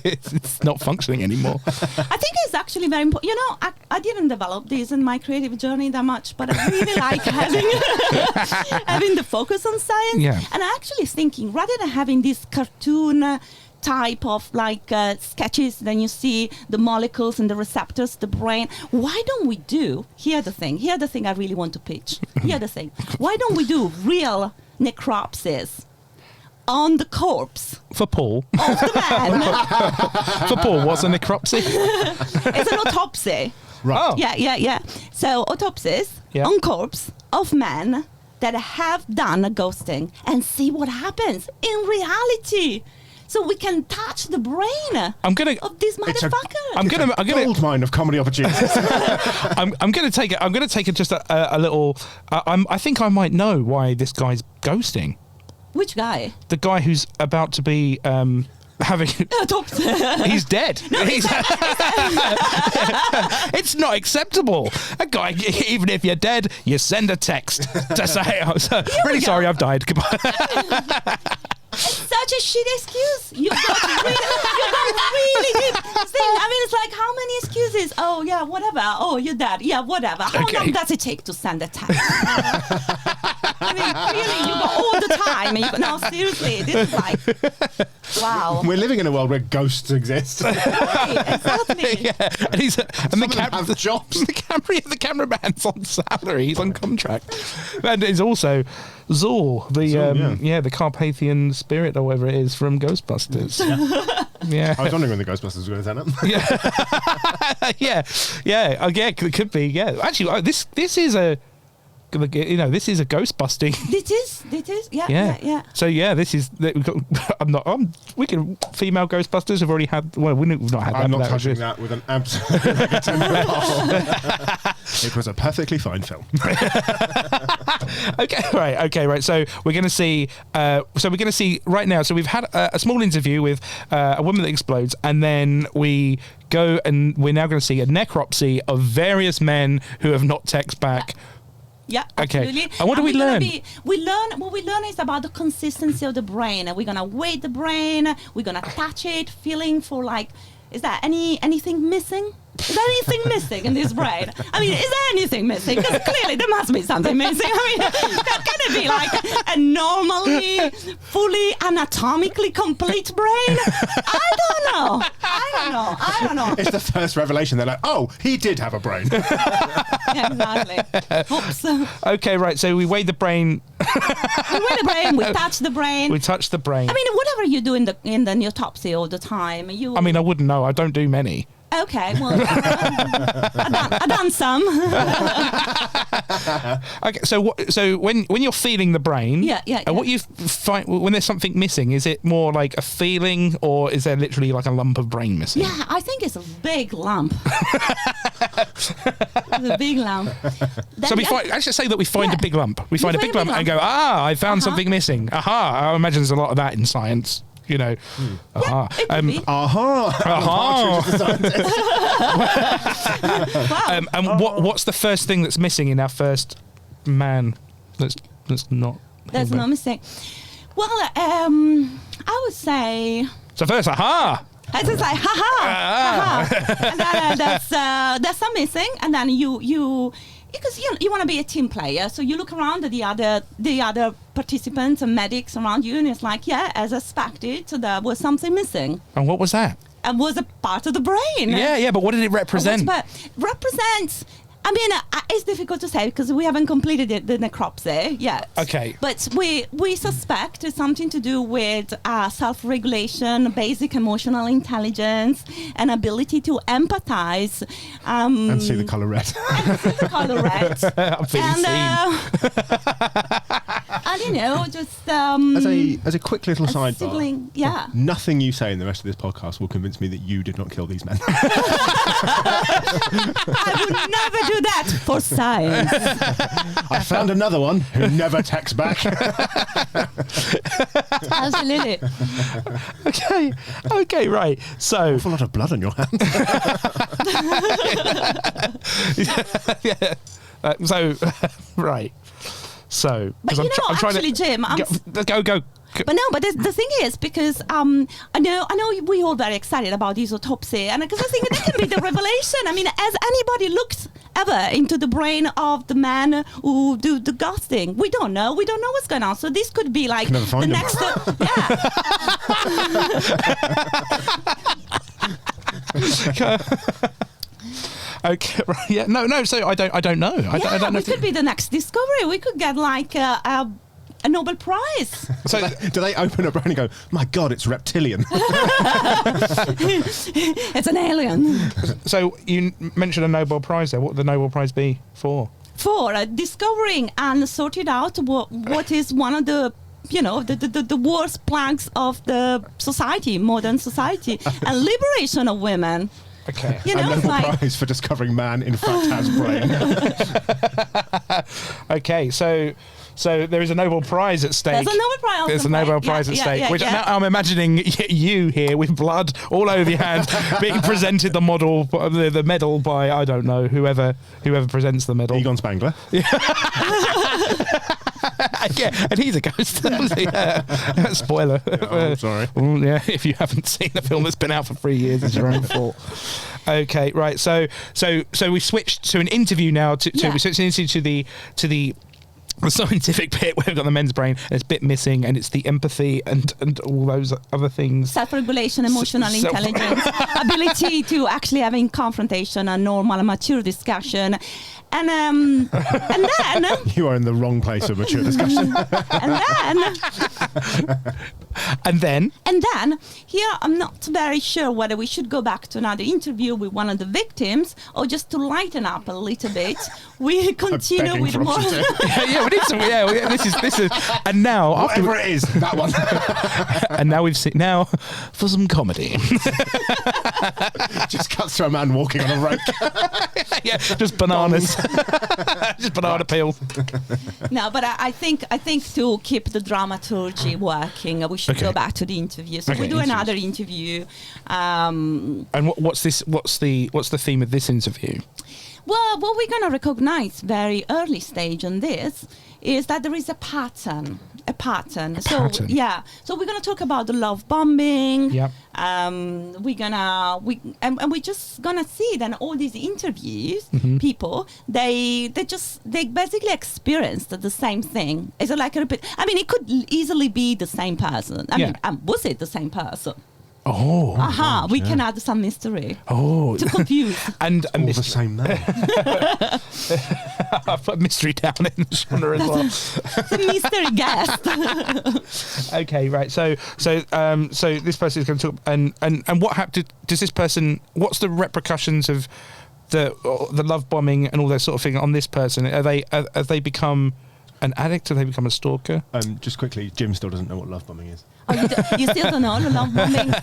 S1: it's not functioning anymore.
S3: I think it's actually very important. I didn't develop this in my creative journey that much, but I really like having the focus on science.
S1: Yeah.
S3: And I actually thinking, rather than having this cartoon type of sketches, then you see the molecules and the receptors, the brain. Why don't we do, here's the thing I really want to pitch. Here's the thing. Why don't we do real necropsies on the corpse
S1: For Paul.
S3: of the man?
S1: For Paul, what's a necropsy?
S3: It's an autopsy.
S1: Right. Oh.
S3: Yeah. So autopsies
S1: Yeah.
S3: on corpse of men that have done a ghosting and see what happens in reality. So we can touch the brain
S1: I'm gonna.
S3: of this
S2: It's a-
S3: motherfucker.
S1: I'm gonna.
S2: Gold mine of comedy opportunities.
S1: I'm gonna take it. I'm gonna take it just a little. I think I might know why this guy's ghosting.
S3: Which guy?
S1: The guy who's about to be having. He's dead. It's not acceptable. A guy, even if you're dead, you send a text to say, "I'm really sorry, I've died. Goodbye."
S3: It's such a shit excuse. You got really deep thing. I mean, it's like, how many excuses? Oh, yeah, whatever. Oh, you're dead. Yeah, whatever. How long does it take to send a text? I mean, really, you got all the time. No, seriously, this is like, wow.
S2: We're living in a world where ghosts exist.
S3: Right, exactly.
S1: Yeah, and he's
S2: Some of them have jobs.
S1: The cameraman's on salary. He's on contract, and it's also Zor, the Carpathian spirit or whatever it is from Ghostbusters. Yeah.
S2: I was wondering when the Ghostbusters were going to turn up.
S1: Yeah, it could be. Yeah, actually, this is a. This is a ghost busting.
S3: It is. Yeah.
S1: So this is. We can female Ghostbusters have already had. Well, we've not had that.
S2: I'm not touching that with an absolute It was a perfectly fine film.
S1: Okay, right. So we're going to see. Right now. So we've had a small interview with a woman that explodes, and then we go and we're now going to see a necropsy of various men who have not texted back.
S3: Yeah,
S1: okay.
S3: Absolutely.
S1: And what do we learn?
S3: What we learn is about the consistency of the brain. And we're gonna weight the brain. We're gonna touch it, feeling for like, is there anything missing? Is there anything missing in this brain? I mean, is there anything missing? Because clearly there must be something missing. I mean, can it be like a normally, fully anatomically complete brain? I don't know.
S2: It's the first revelation. They're like, oh, he did have a brain.
S3: Yeah, exactly. Oops.
S1: Okay, right. So we weigh the brain.
S3: We touch the brain.
S1: We touch the brain.
S3: I mean, whatever you do in the autopsy all the time, I
S1: wouldn't know. I don't do many.
S3: Okay, well, I've done some.
S1: Okay, so when you're feeling the brain, what you find when there's something missing, is it more like a feeling, or is there literally like a lump of brain missing?
S3: Yeah, I think it's a big lump. It's a big lump.
S1: So we say that we find a big lump. We find a big lump and go, I found something missing. I imagine there's a lot of that in science.
S3: Yeah,
S1: Wow. And what's the first thing that's missing in our first man that's not
S3: missing? Well, I would say.
S1: So first,
S3: I just like and then there's some missing, and then you because you want to be a team player, so you look around at the other participants and medics around you, and it's like, as expected, there was something missing.
S1: And what was that?
S3: It was a part of the brain.
S1: Yeah, but what did it represent?
S3: Represents. I mean, it's difficult to say because we haven't completed the necropsy yet.
S1: Okay.
S3: But we suspect it's something to do with self-regulation, basic emotional intelligence, and ability to empathize.
S2: And see the colour red.
S3: I'm feeling
S2: seen.
S3: Just...
S2: as a quick little sidebar.
S3: Yeah.
S2: Nothing you say in the rest of this podcast will convince me that you did not kill these men.
S3: I would never do that for science.
S2: I found another one who never texts back.
S3: Absolutely.
S1: Okay, right. So,
S2: awful lot of blood on your hands.
S1: Right. So,
S3: but
S1: I'm trying to
S3: Jim,
S1: go.
S3: But the thing is, because I know we're all very excited about this autopsy, and because I think that can be the revelation. I mean, has anybody looked ever into the brain of the man who do the ghosting? We don't know what's going on. So this could be like the next
S1: Okay, right, yeah, no. So I don't know. I don't know.
S3: It could be the next discovery. We could get like a Nobel Prize.
S2: So do they open a brain and go, my God, it's reptilian?
S3: It's an alien.
S1: So you mentioned a Nobel Prize there. What would the Nobel Prize be for?
S3: For discovering and sorting out what is one of the the worst plagues of the society, modern society, and liberation of women.
S1: Okay.
S2: A Nobel Prize for discovering man in fact has brain.
S1: Okay, so So there is a Nobel Prize at stake.
S3: There's a Nobel Prize.
S1: There's a Nobel Prize at stake, which now I'm imagining you here with blood all over your hands being presented the medal by, I don't know, whoever presents the medal.
S2: Egon Spangler.
S1: Yeah, and he's a ghost. Spoiler.
S2: Oh, sorry.
S1: Yeah, if you haven't seen the film that's been out for 3 years, it's your own fault. Okay, right. So we switched to an interview now. We switched into the scientific bit where we've got the men's brain, and it's a bit missing, and it's the empathy and all those other things.
S3: Self-regulation, emotional intelligence, ability to actually having confrontation, a normal and mature discussion. And then
S2: You are in the wrong place for mature discussion.
S3: and then here I'm not very sure whether we should go back to another interview with one of the victims or just to lighten up a little bit. We continue with more.
S1: Yeah, we need some. Yeah, this is. And now,
S2: Whatever it is, that one.
S1: and now we've seen for some comedy.
S2: Just cuts to a man walking on a rope.
S1: Yeah, just bananas. Just banana peel.
S3: No, but I think to keep the dramaturgy working, we should go back to the interview. So we do another interview.
S1: And what's this? What's the theme of this interview?
S3: Well, what we're going to recognize very early stage on this is that there is a pattern. So we're going to talk about the love bombing.
S1: Yep.
S3: We're just going to see then all these interviews, people, they basically experienced the same thing. It's like a repeat. I mean, it could easily be the same person. I mean, was it the same person?
S1: Oh.
S3: Aha, we can add some mystery.
S1: Oh.
S3: To confuse.
S2: And all the same name.
S1: I've put mystery down in the genre as well.
S3: The mystery guest.
S1: Okay, right. So this person is going to talk, and what happened? Does this person? What's the repercussions of the love bombing and all that sort of thing on this person? Have they become an addict? Have they become a stalker?
S2: Just quickly, Jim still doesn't know what love bombing is.
S3: Oh, you still don't know the love bombing?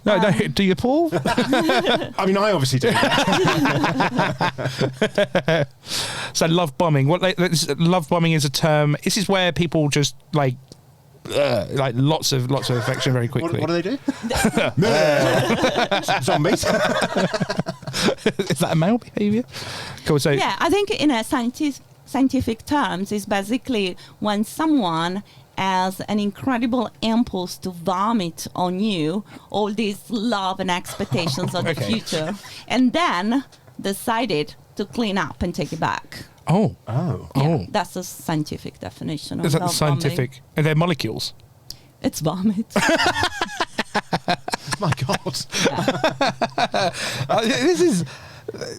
S1: No. Do you, Paul?
S2: I mean, I obviously do.
S1: So love bombing. Love bombing is a term. This is where people just like lots of affection very quickly.
S2: What do they do? Zombies.
S1: Is that a male behaviour? Cool. So
S3: yeah, I think in a scientific terms, is basically when someone has an incredible impulse to vomit on you all these love and expectations of the future, and then decided to clean up and take it back.
S1: Oh.
S3: Yeah, that's a scientific definition of
S1: is that the
S3: love
S1: scientific?
S3: bombing.
S1: And they're molecules.
S3: It's vomit.
S2: My God.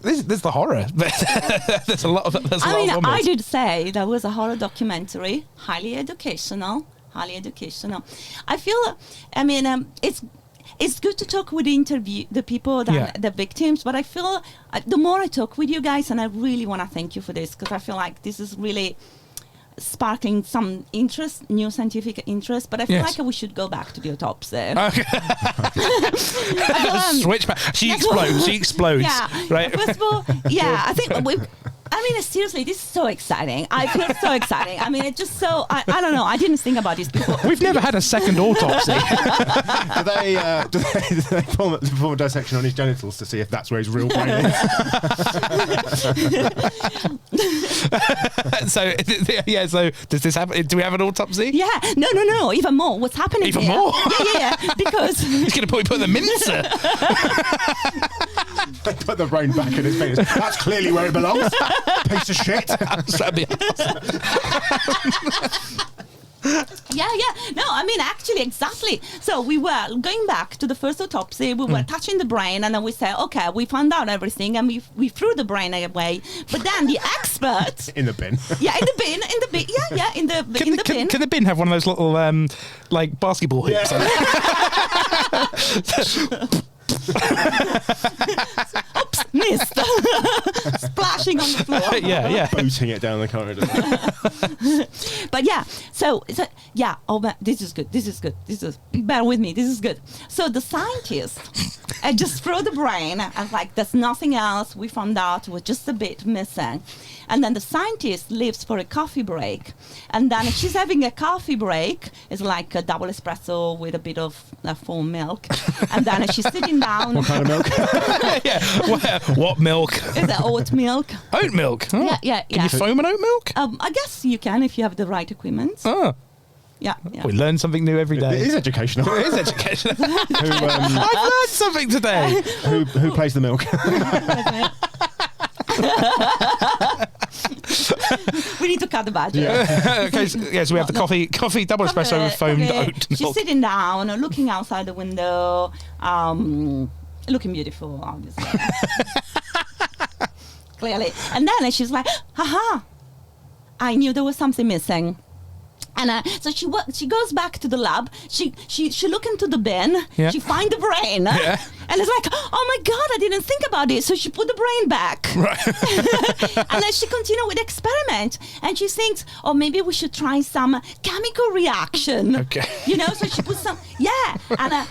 S1: This is the horror. There's a lot of.
S3: I did say there was a horror documentary, highly educational. I feel, it's good to talk with the people, the victims, but I feel the more I talk with you guys, and I really want to thank you for this, because I feel like this is really sparkling some interest, new scientific interest, but I feel like we should go back to the autopsy.
S1: Okay. Switch back. She explodes.
S3: Yeah.
S1: Right.
S3: First of all, I think seriously, this is so exciting. I feel so exciting. I mean, it's just so, I don't know. I didn't think about this before.
S1: We've never had a second autopsy.
S2: Do they perform a dissection on his genitals to see if that's where his real brain is?
S1: So does this happen? Do we have an autopsy?
S3: Yeah. No. Even more. What's happening
S1: Even
S3: here?
S1: more?
S3: Yeah. Because
S1: he's going to put the mincer.
S2: They put the brain back in his penis. That's clearly where it belongs. Piece of shit.
S1: That'd be awesome.
S3: Yeah. No, I mean, actually, exactly. So we were going back to the first autopsy. We were touching the brain, and then we said, okay, we found out everything, and we threw the brain away. But then the expert
S2: in the bin.
S3: Yeah, in the bin. Yeah, in the bin.
S1: Can the bin have one of those little like basketball hoops?
S2: Yeah.
S3: Oops, missed. Splashing on the floor.
S1: yeah.
S2: Booting it down the corridor.
S3: But yeah, so yeah. Oh, man, this is good. Bear with me. This is good. So the scientist, I just threw the brain. I was like, there's nothing else. We found out it was just a bit missing. And then the scientist leaves for a coffee break. And then she's having a coffee break. It's like a double espresso with a bit of foam milk. And then she's sitting down.
S2: What kind of milk?
S1: Yeah. What milk?
S3: Is it oat milk?
S1: Oat milk. Oh.
S3: Yeah.
S1: Can you foam an oat milk?
S3: I guess you can if you have the right equipment.
S1: Oh.
S3: Yeah.
S1: We learn something new every day.
S2: It is educational.
S1: It is educational.
S2: Who,
S1: I've learned something today.
S2: who plays the milk?
S3: We need to cut the budget.
S1: Okay, so we have the coffee double espresso with foamed oat
S3: She's
S1: milk.
S3: sitting down, looking outside the window, looking beautiful, obviously. Clearly. And then she's like, haha, I knew there was something missing. And so she goes back to the lab. She look into the bin.
S1: Yeah.
S3: She find the brain.
S1: Yeah.
S3: And it's like, oh my God, I didn't think about it. So she put the brain back.
S1: Right.
S3: And then she continued with the experiment. And she thinks, oh, maybe we should try some chemical reaction.
S1: Okay.
S3: So she puts some, and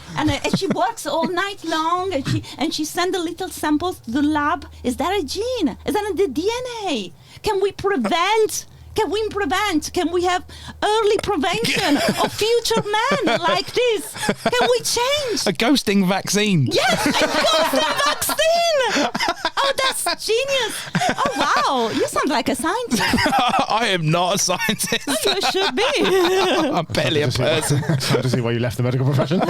S3: she works all night long. And she sends the little samples to the lab. Is that a gene? Is that the DNA? Can we prevent? Can we have early prevention of future men like this? Can we change?
S1: A ghosting vaccine.
S3: Yes, a ghosting vaccine! Oh, that's genius. Oh, wow. You sound like a scientist.
S1: I am not a scientist.
S3: Oh, you should be.
S1: I'm barely a person.
S2: Hard to see why you left the medical profession.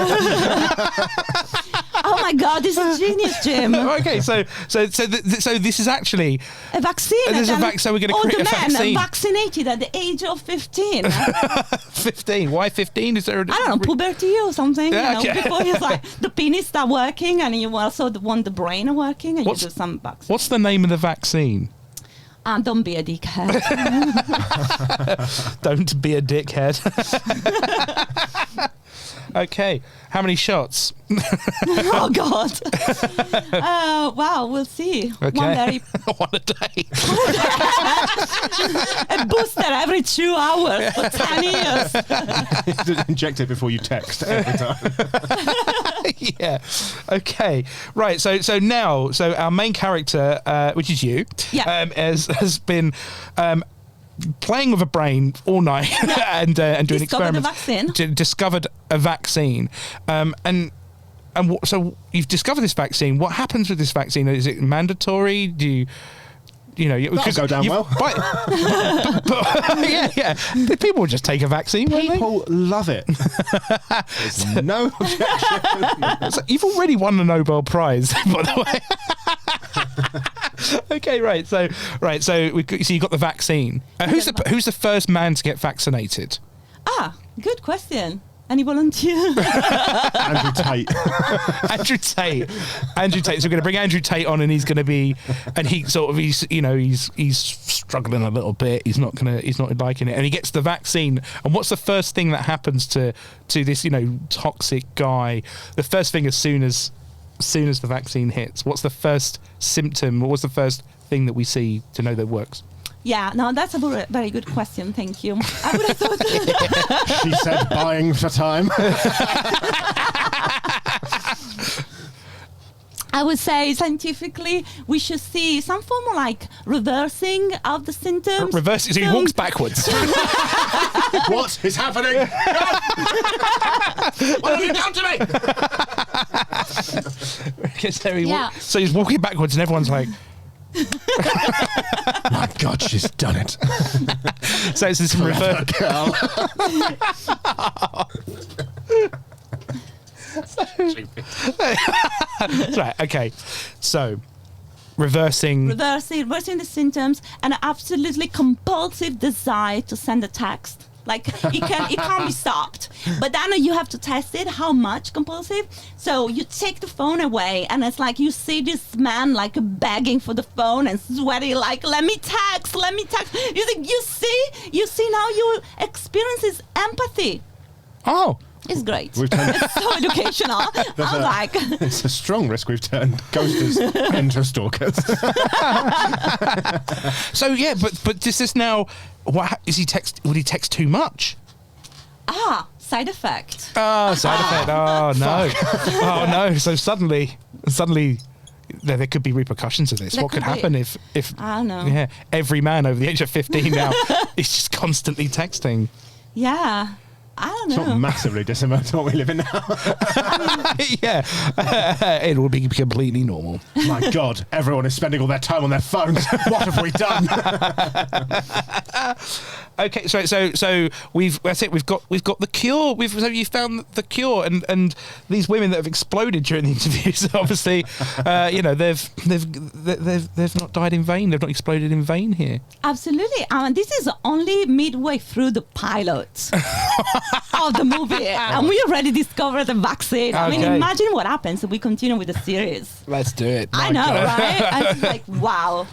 S3: Oh my God, this is genius, Jim.
S1: Okay, so this is actually
S3: a vaccine.
S1: There's so we're going to create a vaccine.
S3: All the men vaccinated at the age of 15.
S1: 15. Why 15? Is there?
S3: I don't know, puberty or something.
S1: Yeah, okay.
S3: Before it's like the penis start working, and you also want the brain working, and you do some vaccine.
S1: What's the name of the vaccine?
S3: Don't be a dickhead.
S1: Don't be a dickhead. Okay, how many shots?
S3: Oh God! Wow, we'll see.
S1: Okay. One a day.
S3: A booster every 2 hours for 10 years.
S2: Inject it before you text every time.
S1: Yeah. Okay. Right. So our main character, which is you, has been playing with a brain all night and doing experiments. Discovered a vaccine. So you've discovered this vaccine. What happens with this vaccine? Is it mandatory? Do
S2: That'll go down well.
S1: Yeah. People will just take a vaccine.
S2: People love it. There's no objection.
S1: So you've already won the Nobel Prize, by the way. Okay, right. So you got the vaccine. Who's the first man to get vaccinated?
S3: Good question. Any volunteer?
S2: Andrew Tate.
S1: Andrew Tate. So we're going to bring Andrew Tate on, and he's going to be, and he's struggling a little bit. He's not liking it, and he gets the vaccine. And what's the first thing that happens to this toxic guy? The first thing as soon as the vaccine hits, what's the first symptom? What was the first thing that we see to know that it works?
S3: Yeah, no, that's a very good question. Thank you. I would have thought.
S2: She said, buying for time.
S3: I would say scientifically we should see some form of like reversing of the symptoms.
S1: Reversing, so he walks backwards.
S2: What is happening? What have you done to me?
S1: So he's walking backwards, and everyone's like,
S2: my God, she's done it.
S1: So it's this reverse.
S2: Girl.
S1: That's right. Okay. So reversing
S3: the symptoms, and an absolutely compulsive desire to send a text. Like it can't be stopped. But then you have to test it, how much compulsive. So you take the phone away, and it's like you see this man like begging for the phone and sweating like, let me text. You see now your experience is empathy.
S1: Oh,
S3: It's great.
S2: It's
S3: so educational. I was like,
S2: it's a strong risk we've turned ghosters into stalkers.
S1: So yeah, but does this now? What is he text? Would he text too much?
S3: Side effect.
S1: Side effect. Oh no. Oh no. So suddenly there could be repercussions of this.
S3: There
S1: What could
S3: could
S1: happen if
S3: I don't know.
S1: yeah, every man over the age of 15 now is just constantly texting.
S3: Yeah. I don't
S2: It's
S3: know.
S2: not massively dissimilar to what we live in now.
S1: Yeah. It will be completely normal.
S2: My God, everyone is spending all their time on their phones. What have we done?
S1: Okay, so that's it. We've got the cure. So you found the cure, and these women that have exploded during the interviews, obviously, they've not died in vain. They've not exploded in vain here.
S3: Absolutely. This is only midway through the pilot of the movie, and we already discovered the vaccine. I mean,
S1: Okay.
S3: imagine what happens if we continue with the series.
S1: Let's do it.
S3: I know, right? I was like, wow.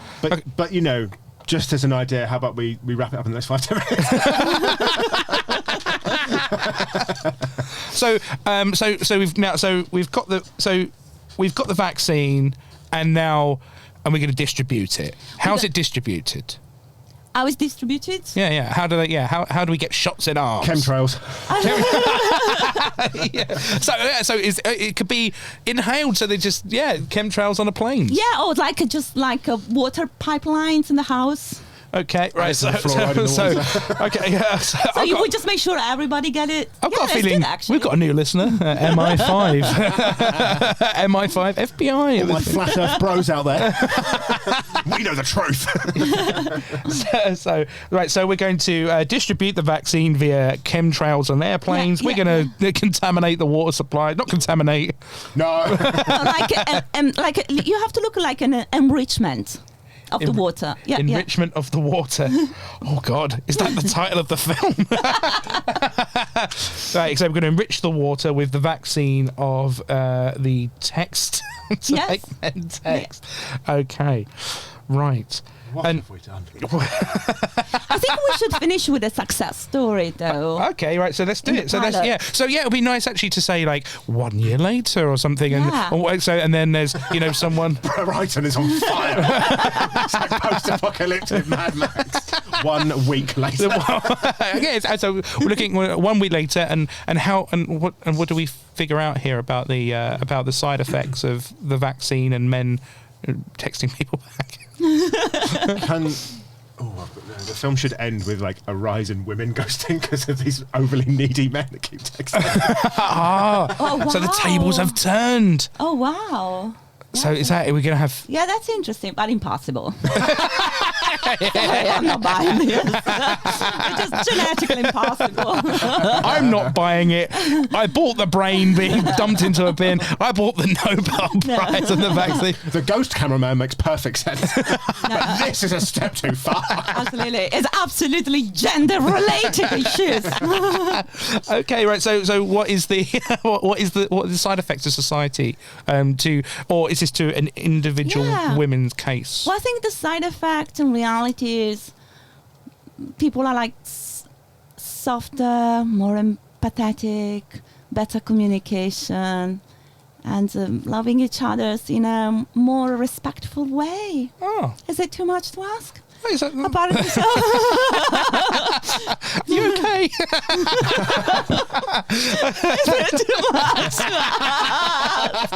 S2: But you know, just as an idea, how about we wrap it up in the next 5-10 minutes?
S1: we've got the vaccine, and we're going to distribute it. How's it distributed?
S3: How is distributed?
S1: Yeah. How do we get shots in arms?
S2: Chemtrails.
S1: Yeah. So it could be inhaled. So they just chemtrails on a plane.
S3: Yeah, or just like water pipelines in the house.
S1: Okay, right.
S2: Some fluoride in the water.
S1: Okay, yeah.
S3: So you would just make sure everybody get it.
S1: I've got a
S3: that's
S1: feeling
S3: good, actually.
S1: we've got a new listener, MI5, MI5, FBI.
S2: All my flat Earth bros out there. We know the truth.
S1: So we're going to distribute the vaccine via chemtrails on airplanes. We're going to contaminate the water supply. Not contaminate.
S2: No.
S3: like you have to look like an enrichment of the water. Yeah,
S1: Enrichment of the water. Oh God, is that the title of the film? Right, so we're going to enrich the water with the vaccine of the text.
S3: Yes.
S1: Text. Okay, right.
S2: What have we done?
S3: I think we should finish with a success story, though.
S1: Okay, right. So let's do
S3: In
S1: it.
S3: the
S1: So let's
S3: pilot.
S1: So it'll be nice actually to say like 1 year later or something,
S3: Yeah.
S1: and then there's someone.
S2: Brighton is on fire. It's like post-apocalyptic Mad Max. 1 week later.
S1: So we're looking 1 week later, and what do we figure out here about the side effects of the vaccine and men texting people back?
S2: The film should end with like a rise in women ghosting because of these overly needy men that keep texting.
S3: Oh, wow.
S1: So the tables have turned.
S3: Oh, wow.
S1: So is that we're gonna have?
S3: Yeah, that's interesting, but impossible. Sorry, I'm not buying this. It's just genetically impossible.
S1: I'm not buying it. I bought the brain being dumped into a bin. I bought the Nobel Prize and the vaccine.
S2: The ghost cameraman makes perfect sense. But this is a step too far.
S3: Absolutely. It's absolutely gender-related issues.
S1: Okay, right. So what is the what is the side effects of society or is this to an individual women's case?
S3: Well, I think the side effect in reality is people are like softer, more empathetic, better communication, and loving each other in a more respectful way.
S1: Oh,
S3: Is it too much to ask?
S1: is that,
S3: Apparently so.
S1: you okay?
S3: Is it too much to ask?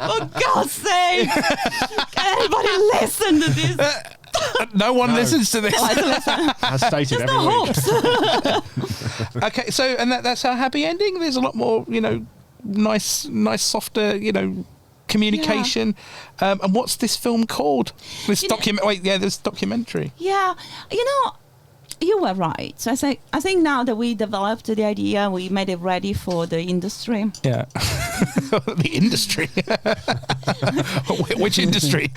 S3: For God's sake. Can anybody listen to this?
S1: No one listens to this.
S3: Oh, I don't listen.
S2: As stated
S3: There's
S2: every
S3: no
S2: week.
S3: hopes.
S1: Okay, so and that's our happy ending. There's a lot more, nice, softer, communication. And what's this film called? This this documentary.
S3: Yeah, you were right. So I think now that we developed the idea, we made it ready for the industry.
S1: Yeah. The industry. Which industry?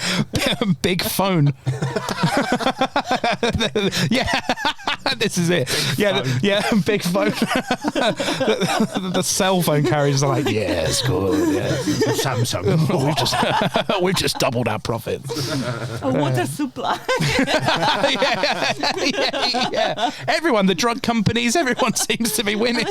S1: Big phone. Yeah. This is it. Big phone. The cell phone carriers are like, yeah, it's good. Yeah.
S2: Samsung.
S1: We've just doubled our profits.
S3: A water supply.
S1: Yeah. Everyone, the drug companies, everyone seems to be winning.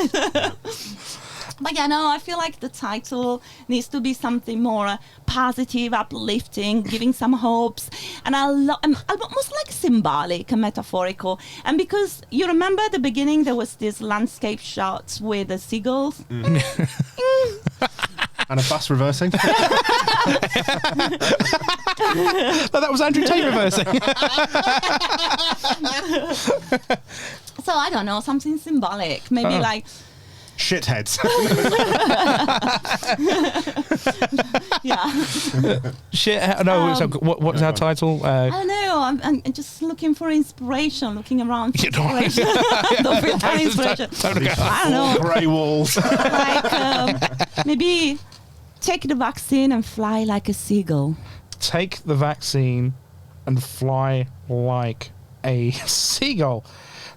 S3: But yeah, no, I feel like the title needs to be something more positive, uplifting, giving some hopes. And I'm almost like symbolic and metaphorical. And because you remember at the beginning, there was this landscape shots with the seagulls.
S2: And a bus reversing.
S1: No, that was Andrew Tate reversing.
S3: So I don't know, something symbolic. Maybe like...
S2: Shitheads.
S3: Yeah.
S1: Shit. No, so what's our title?
S3: I don't know. I'm just looking for inspiration, looking around for
S1: You know,
S3: inspiration. Don't feel any inspiration. I don't know.
S2: Grey walls.
S3: Like maybe take the vaccine and fly like a seagull.
S1: Take the vaccine and fly like a seagull.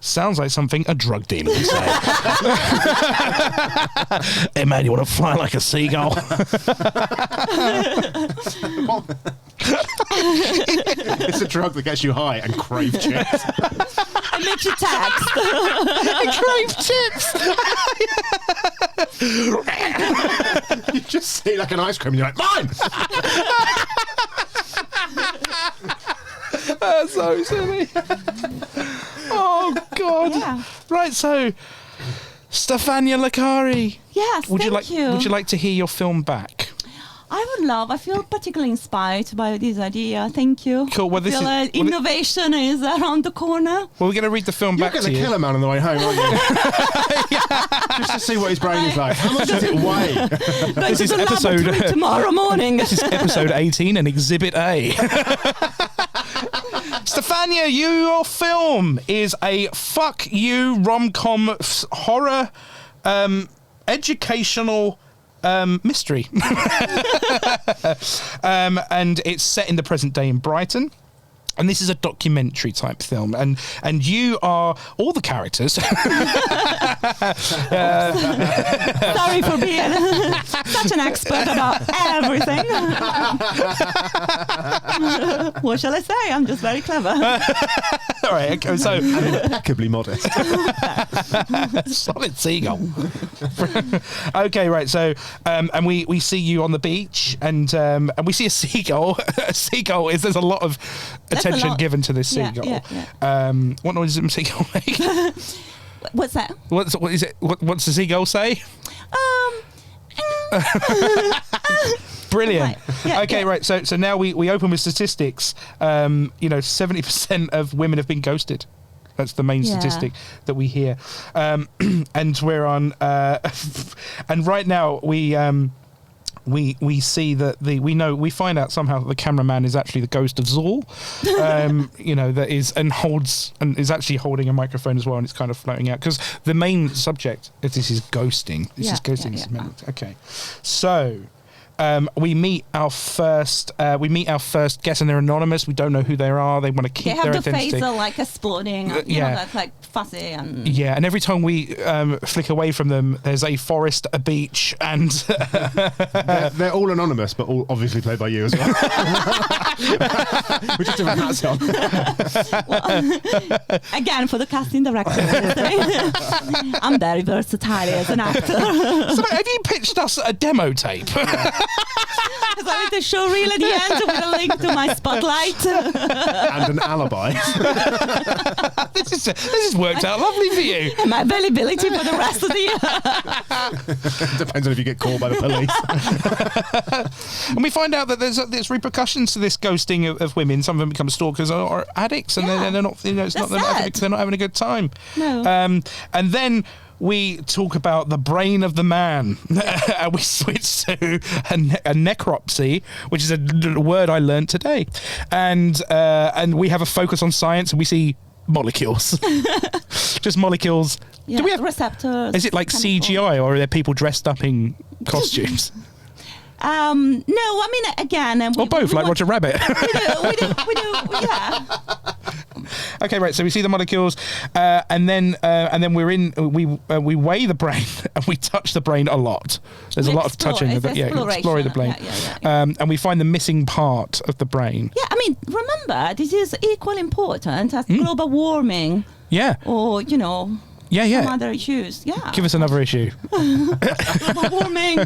S1: Sounds like something a drug dealer would say. Hey man, you want to fly like a seagull?
S2: It's a drug that gets you high and crave chips.
S3: It makes you text.
S1: Crave chips.
S2: You just see like an ice cream and you're like, mine!
S1: That's so silly. Oh God!
S3: Yeah.
S1: Right, so Stefania Licari.
S3: Yes,
S1: Would
S3: thank
S1: you like to hear your film back?
S3: I would love. I feel particularly inspired by this idea. Thank you.
S1: Cool. Well, this
S3: I feel
S1: is
S3: innovation is around the corner.
S1: Well, we're going to read the film
S2: You're
S1: back
S2: going
S1: to
S2: to
S1: you.
S2: kill a man on the way home, aren't you? Just to see what his brain is like. How much does it weigh?
S3: Going to
S1: is
S3: the
S1: episode-
S3: laboratory tomorrow morning.
S1: This is episode 18 and Exhibit A. Stefania, your film is a fuck you rom-com horror educational mystery. And it's set in the present day in Brighton. And this is a documentary type film, and you are all the characters.
S3: Sorry for being such an expert about everything. What shall I say? I'm just very clever.
S1: All right, okay, so
S2: Impeccably modest.
S1: solid seagull. Okay, right. So, and we see you on the beach, and we see a seagull. A seagull is there's a lot of attention given to this seagull.
S3: Yeah.
S1: What noise does a seagull make?
S3: What's that?
S1: What is it? What's the seagull say? Brilliant.
S3: Right. Yeah,
S1: Okay,
S3: yeah.
S1: right. So now we open with statistics. 70% of women have been ghosted. That's the main statistic that we hear. And we're on. And right now we see that we find out somehow that the cameraman is actually the ghost of Zool, that is and is actually holding a microphone as well, and it's kind of floating out because the main subject is this is ghosting. This is ghosting. Okay, so. We meet our first guest, and they're anonymous. We don't know who they are. They want to keep their identity.
S3: They have the face like exploding. That's like fuzzy and
S1: and every time we flick away from them, there's a forest, a beach, and
S2: they're all anonymous, but all obviously played by you as well. We just have hats on.
S3: Again, for the casting director, I'm very versatile as an actor.
S1: So have you pitched us a demo tape?
S3: Because I made the show reel at the end with a link to my spotlight.
S2: And an alibi.
S1: This has worked out lovely for you.
S3: And my availability for the rest of the year.
S2: Depends on if you get called by the police.
S1: And we find out that there's repercussions to this ghosting of women. Some of them become stalkers or addicts, and they're not. They're not having a good time.
S3: No.
S1: And then we talk about the brain of the man. And we switch to a necropsy, which is a word I learned today. And we have a focus on science, and we see molecules. Just molecules.
S3: Yeah,
S1: Do we have
S3: receptors?
S1: Is it like CGI, or are there people dressed up in costumes?
S3: No, I mean, again...
S1: Or both, like Roger Rabbit.
S3: We do, yeah.
S1: Okay, right. So we see the molecules, and then we weigh the brain, and we touch the brain a lot. There's a lot of touching of it. Exploring the brain, and we find the missing part of the brain.
S3: Yeah, I mean, remember, this is equally important as global warming.
S1: Yeah.
S3: Or
S1: Yeah.
S3: some other issues. Yeah.
S1: Give us another issue.
S3: Global warming.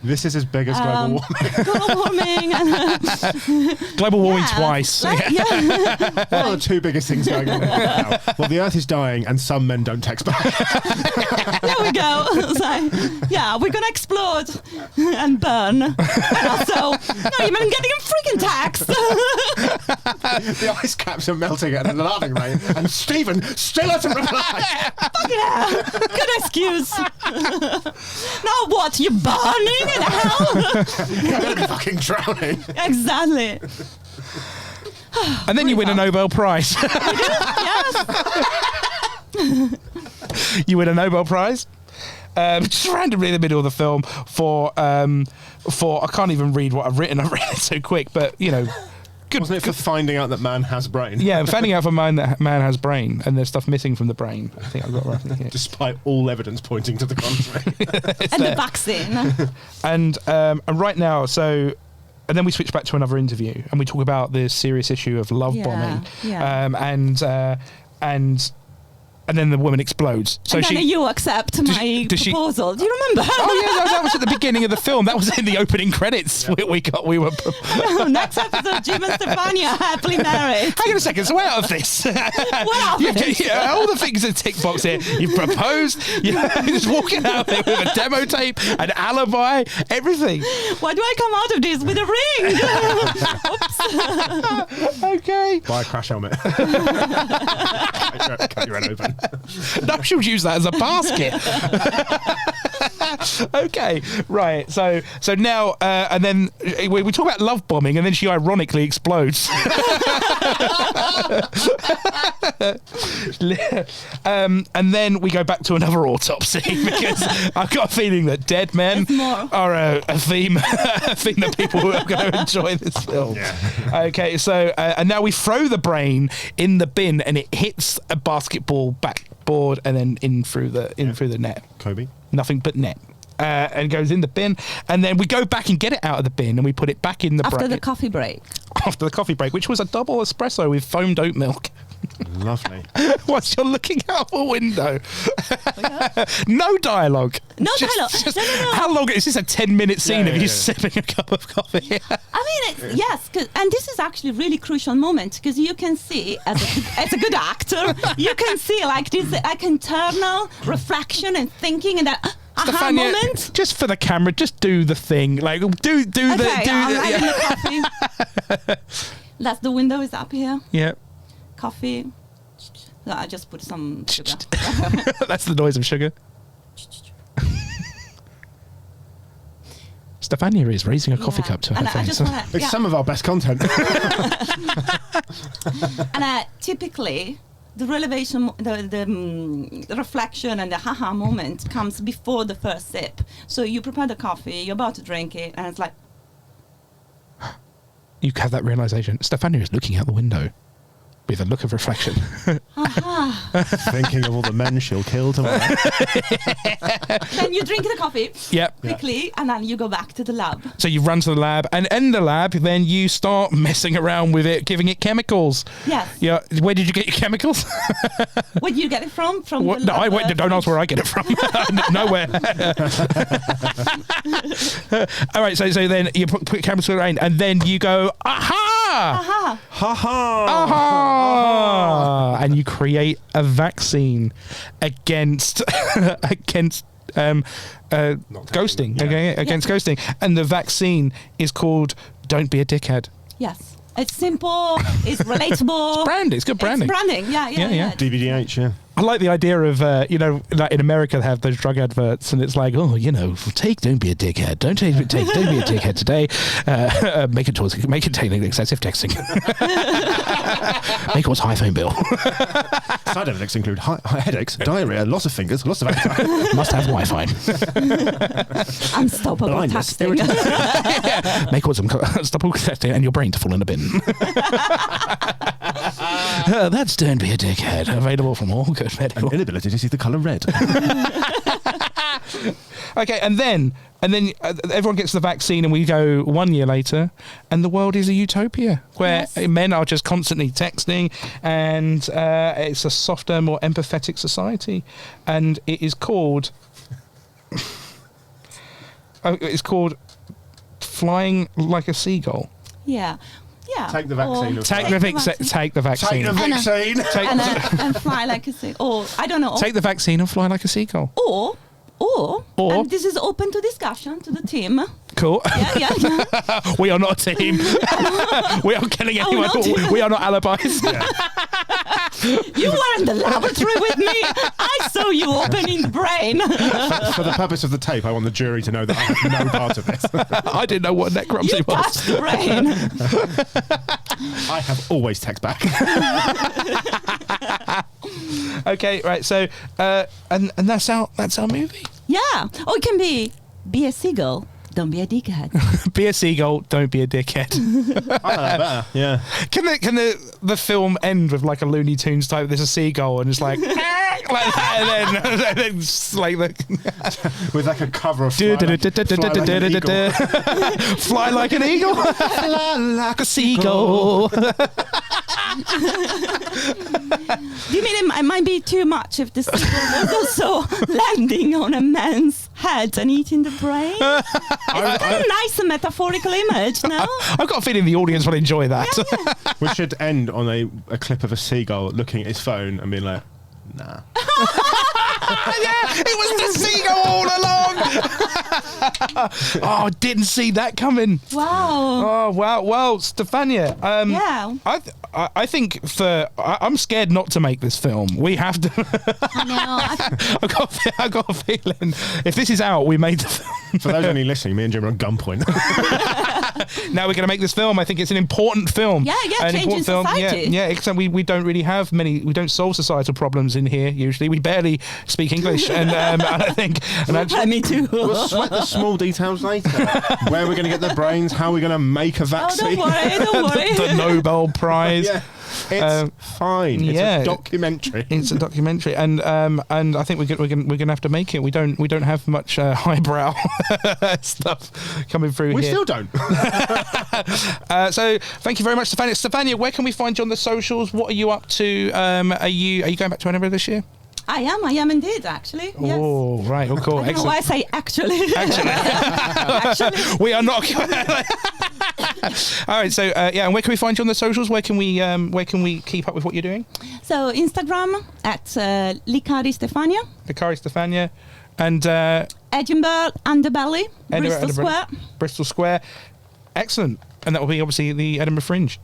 S2: This is as big as global warming.
S3: Global warming.
S1: Global warming
S3: Yeah,
S1: twice.
S2: What are the two biggest things going on right now? Well, the Earth is dying, and some men don't text back.
S3: There we go. So, yeah, we're gonna explode and burn. And also, not even getting a freaking text.
S2: The ice caps are melting at an alarming rate, and Stephen still hasn't replied.
S3: Yeah, good excuse. Now what? You burning in hell?
S2: You're going to be fucking drowning.
S3: Exactly.
S1: And then you win a Nobel Prize.
S3: Yes.
S1: You win a Nobel Prize. Just randomly in the middle of the film for I can't even read what I've written. I've written it so quick, but good.
S2: Wasn't it for finding out that man has brain?
S1: Yeah, finding out for man that man has brain and there's stuff missing from the brain. I think I've got right. Yeah.
S2: Despite all evidence pointing to the contrary.
S3: And the vaccine.
S1: And right now, and then we switch back to another interview and we talk about this serious issue of love bombing.
S3: Yeah.
S1: And then the woman explodes. So
S3: and then you accept my proposal. Do you remember?
S1: Oh yeah, that was at the beginning of the film. That was in the opening credits. Yeah. We were.
S3: Next episode, Jim and Stefania happily married.
S1: Hang on a second. So we're out of this. All the things in tick box here. You've proposed. You're just walking out there with a demo tape, an alibi, everything.
S3: Why do I come out of this with a ring? Oops.
S1: Okay.
S2: Buy a crash helmet. Cut your head open.
S1: No, she'll use that as a basket. Okay, right. So now, and then we talk about love bombing, and then she ironically explodes. And then we go back to another autopsy because I've got a feeling that dead men are a theme that people are going to enjoy this film. Yeah. Okay, so and now we throw the brain in the bin, and it hits a basketball backboard, and then in through the net.
S2: Kobe.
S1: Nothing but net. And goes in the bin, and then we go back and get it out of the bin, and we put it back in the
S3: After the coffee break,
S1: which was a double espresso with foamed oat milk.
S2: Lovely.
S1: Whilst you're looking out a window. No dialogue.
S3: No dialogue. No.
S1: How long is this? A 10-minute scene of you sipping a cup of coffee?
S3: I mean, yes, and this is actually a really crucial moment because you can see, as a good actor, you can see like this internal reflection and thinking and that. Aha moment.
S1: Just for the camera, just do the thing. Like do
S3: having the coffee. That's the window is up here.
S1: Yeah.
S3: Coffee. No, I just put some sugar.
S1: That's the noise of sugar. Stefania is raising a coffee cup to her face.
S2: It's some of our best content.
S3: And typically, the revelation, the reflection and the haha moment comes before the first sip. So you prepare the coffee, you're about to drink it, and it's like...
S1: You have that realization. Stefania is looking out the window with a look of reflection.
S2: Thinking of all the men she'll kill tomorrow.
S3: Then you drink the coffee quickly, and then you go back to the lab.
S1: So you run to the lab, and in the lab, then you start messing around with it, giving it chemicals.
S3: Yes.
S1: Yeah. Where did you get your chemicals?
S3: Where did you get it from? From
S1: what?
S3: The lab,
S1: don't ask where I get it from. Nowhere. All right. So then you put chemicals in, and then you go, aha!
S3: Aha!
S2: Ha ha!
S1: Aha! And you create a vaccine against ghosting. Against ghosting, and the vaccine is called "Don't Be a Dickhead."
S3: Yes, it's simple. It's relatable.
S1: It's branding. It's good branding.
S3: It's branding. Yeah.
S2: DVDH. Yeah.
S1: I like the idea of like in America they have those drug adverts, and it's like, don't be a dickhead. Don't be a dickhead today. Make it take excessive texting. Make what's high phone bill.
S2: Side effects include headaches, diarrhea, loss of fingers, loss of appetite.
S1: Must have Wi-Fi.
S3: Unstoppable texting.
S1: Make what's unstoppable texting and your brain to fall in a bin. That's Don't Be a Dickhead. Available from all good medical.
S2: An inability to see the colour red.
S1: Okay, and then And then everyone gets the vaccine, and we go 1 year later, and the world is a utopia where men are just constantly texting, and it's a softer, more empathetic society. And it is called... it's called Flying Like a Seagull.
S3: Yeah.
S2: Take the vaccine.
S1: Take the vaccine.
S2: Take the vaccine.
S3: And fly like a seagull. Or, I don't know.
S1: Take the vaccine and fly like a seagull.
S3: Or, and this is open to discussion to the team.
S1: Cool.
S3: Yeah.
S1: We are not a team. We aren't killing anyone. We are not alibis.
S3: You were in the laboratory with me. I saw you opening the brain.
S2: For the purpose of the tape, I want the jury to know that I have no part of this.
S1: I didn't know what necropsy
S3: You
S1: was.
S3: touched the brain.
S2: I have always text back.
S1: Okay, right. So, and that's our movie.
S3: Yeah. Or it can be a seagull. Don't be a dickhead.
S1: Be a seagull. Don't be a dickhead.
S2: I like that better. Yeah.
S1: Can the film end with like a Looney Tunes type? There's a seagull and it's like like that, and then it's like
S2: with like a cover of
S1: Fly Like an Eagle. Fly like a seagull.
S3: Do you mean it might be too much if the seagull was also landing on a man's head and eating the brain? It's a nice metaphorical image, no?
S1: I've got a feeling the audience will enjoy that.
S3: Yeah.
S2: We should end on a clip of a seagull looking at his phone and being like, nah.
S1: Yeah, it was the seagull all along. Oh, didn't see that coming.
S3: Wow.
S1: Oh wow. Well, Stefania.
S3: Yeah.
S1: I think I'm scared not to make this film. We have to.
S3: I know.
S1: I've got a feeling if this is out, we made the film.
S2: For those only listening, me and Jim are on gunpoint.
S1: Now we're going to make this film. I think it's an important film.
S3: Yeah,
S1: an
S3: changing
S1: important film.
S3: society.
S1: Yeah. Except we don't really have many. We don't solve societal problems in here usually. We barely speak English, and I think. And
S3: Me too.
S2: We'll sweat the small details later. Where we're going to get the brains, how we're going to make a vaccine.
S3: Don't worry.
S1: the Nobel Prize.
S2: Yeah. It's fine. It's
S1: yeah.
S2: a documentary.
S1: It's a documentary, and I think we're gonna have to make it. We don't have much highbrow stuff coming through
S2: We
S1: here.
S2: still don't.
S1: So thank you very much, Stefania. Stefania, where can we find you on the socials? What are you up to? Are you going back to Edinburgh this year?
S3: I am indeed, actually. Yes.
S1: Oh, right. Oh, cool.
S3: I don't know why I say actually.
S1: Actually. We are not. All right. So and where can we find you on the socials? Where can we keep up with what you're doing?
S3: So Instagram at Licari Stefania.
S1: Licari Stefania, and
S3: Edinburgh Underbelly, Bristol Square.
S1: Bristol Square. Excellent. And that will be obviously the Edinburgh Fringe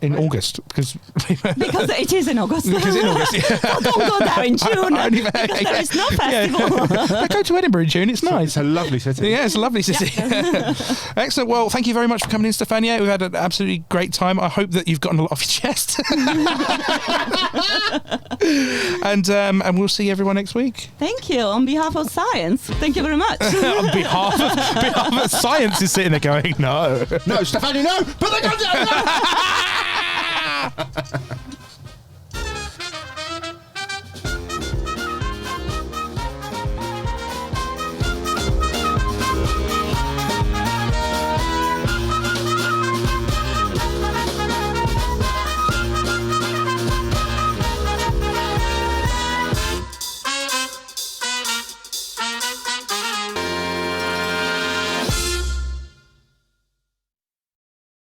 S1: in August because
S3: it is in August.
S1: Because in August, yeah.
S3: So don't go there in June because there is no festival.
S1: Yeah. Go to Edinburgh in June. It's nice.
S2: It's a lovely city.
S1: Yeah, it's a lovely city. Yeah. Excellent. Well, thank you very much for coming in, Stefania. We've had an absolutely great time. I hope that you've gotten a lot off your chest. And we'll see everyone next week.
S3: Thank you. On behalf of science, thank you very much.
S1: On behalf of science is sitting there going, no.
S2: No, Stefania, no! Put the gun down! No!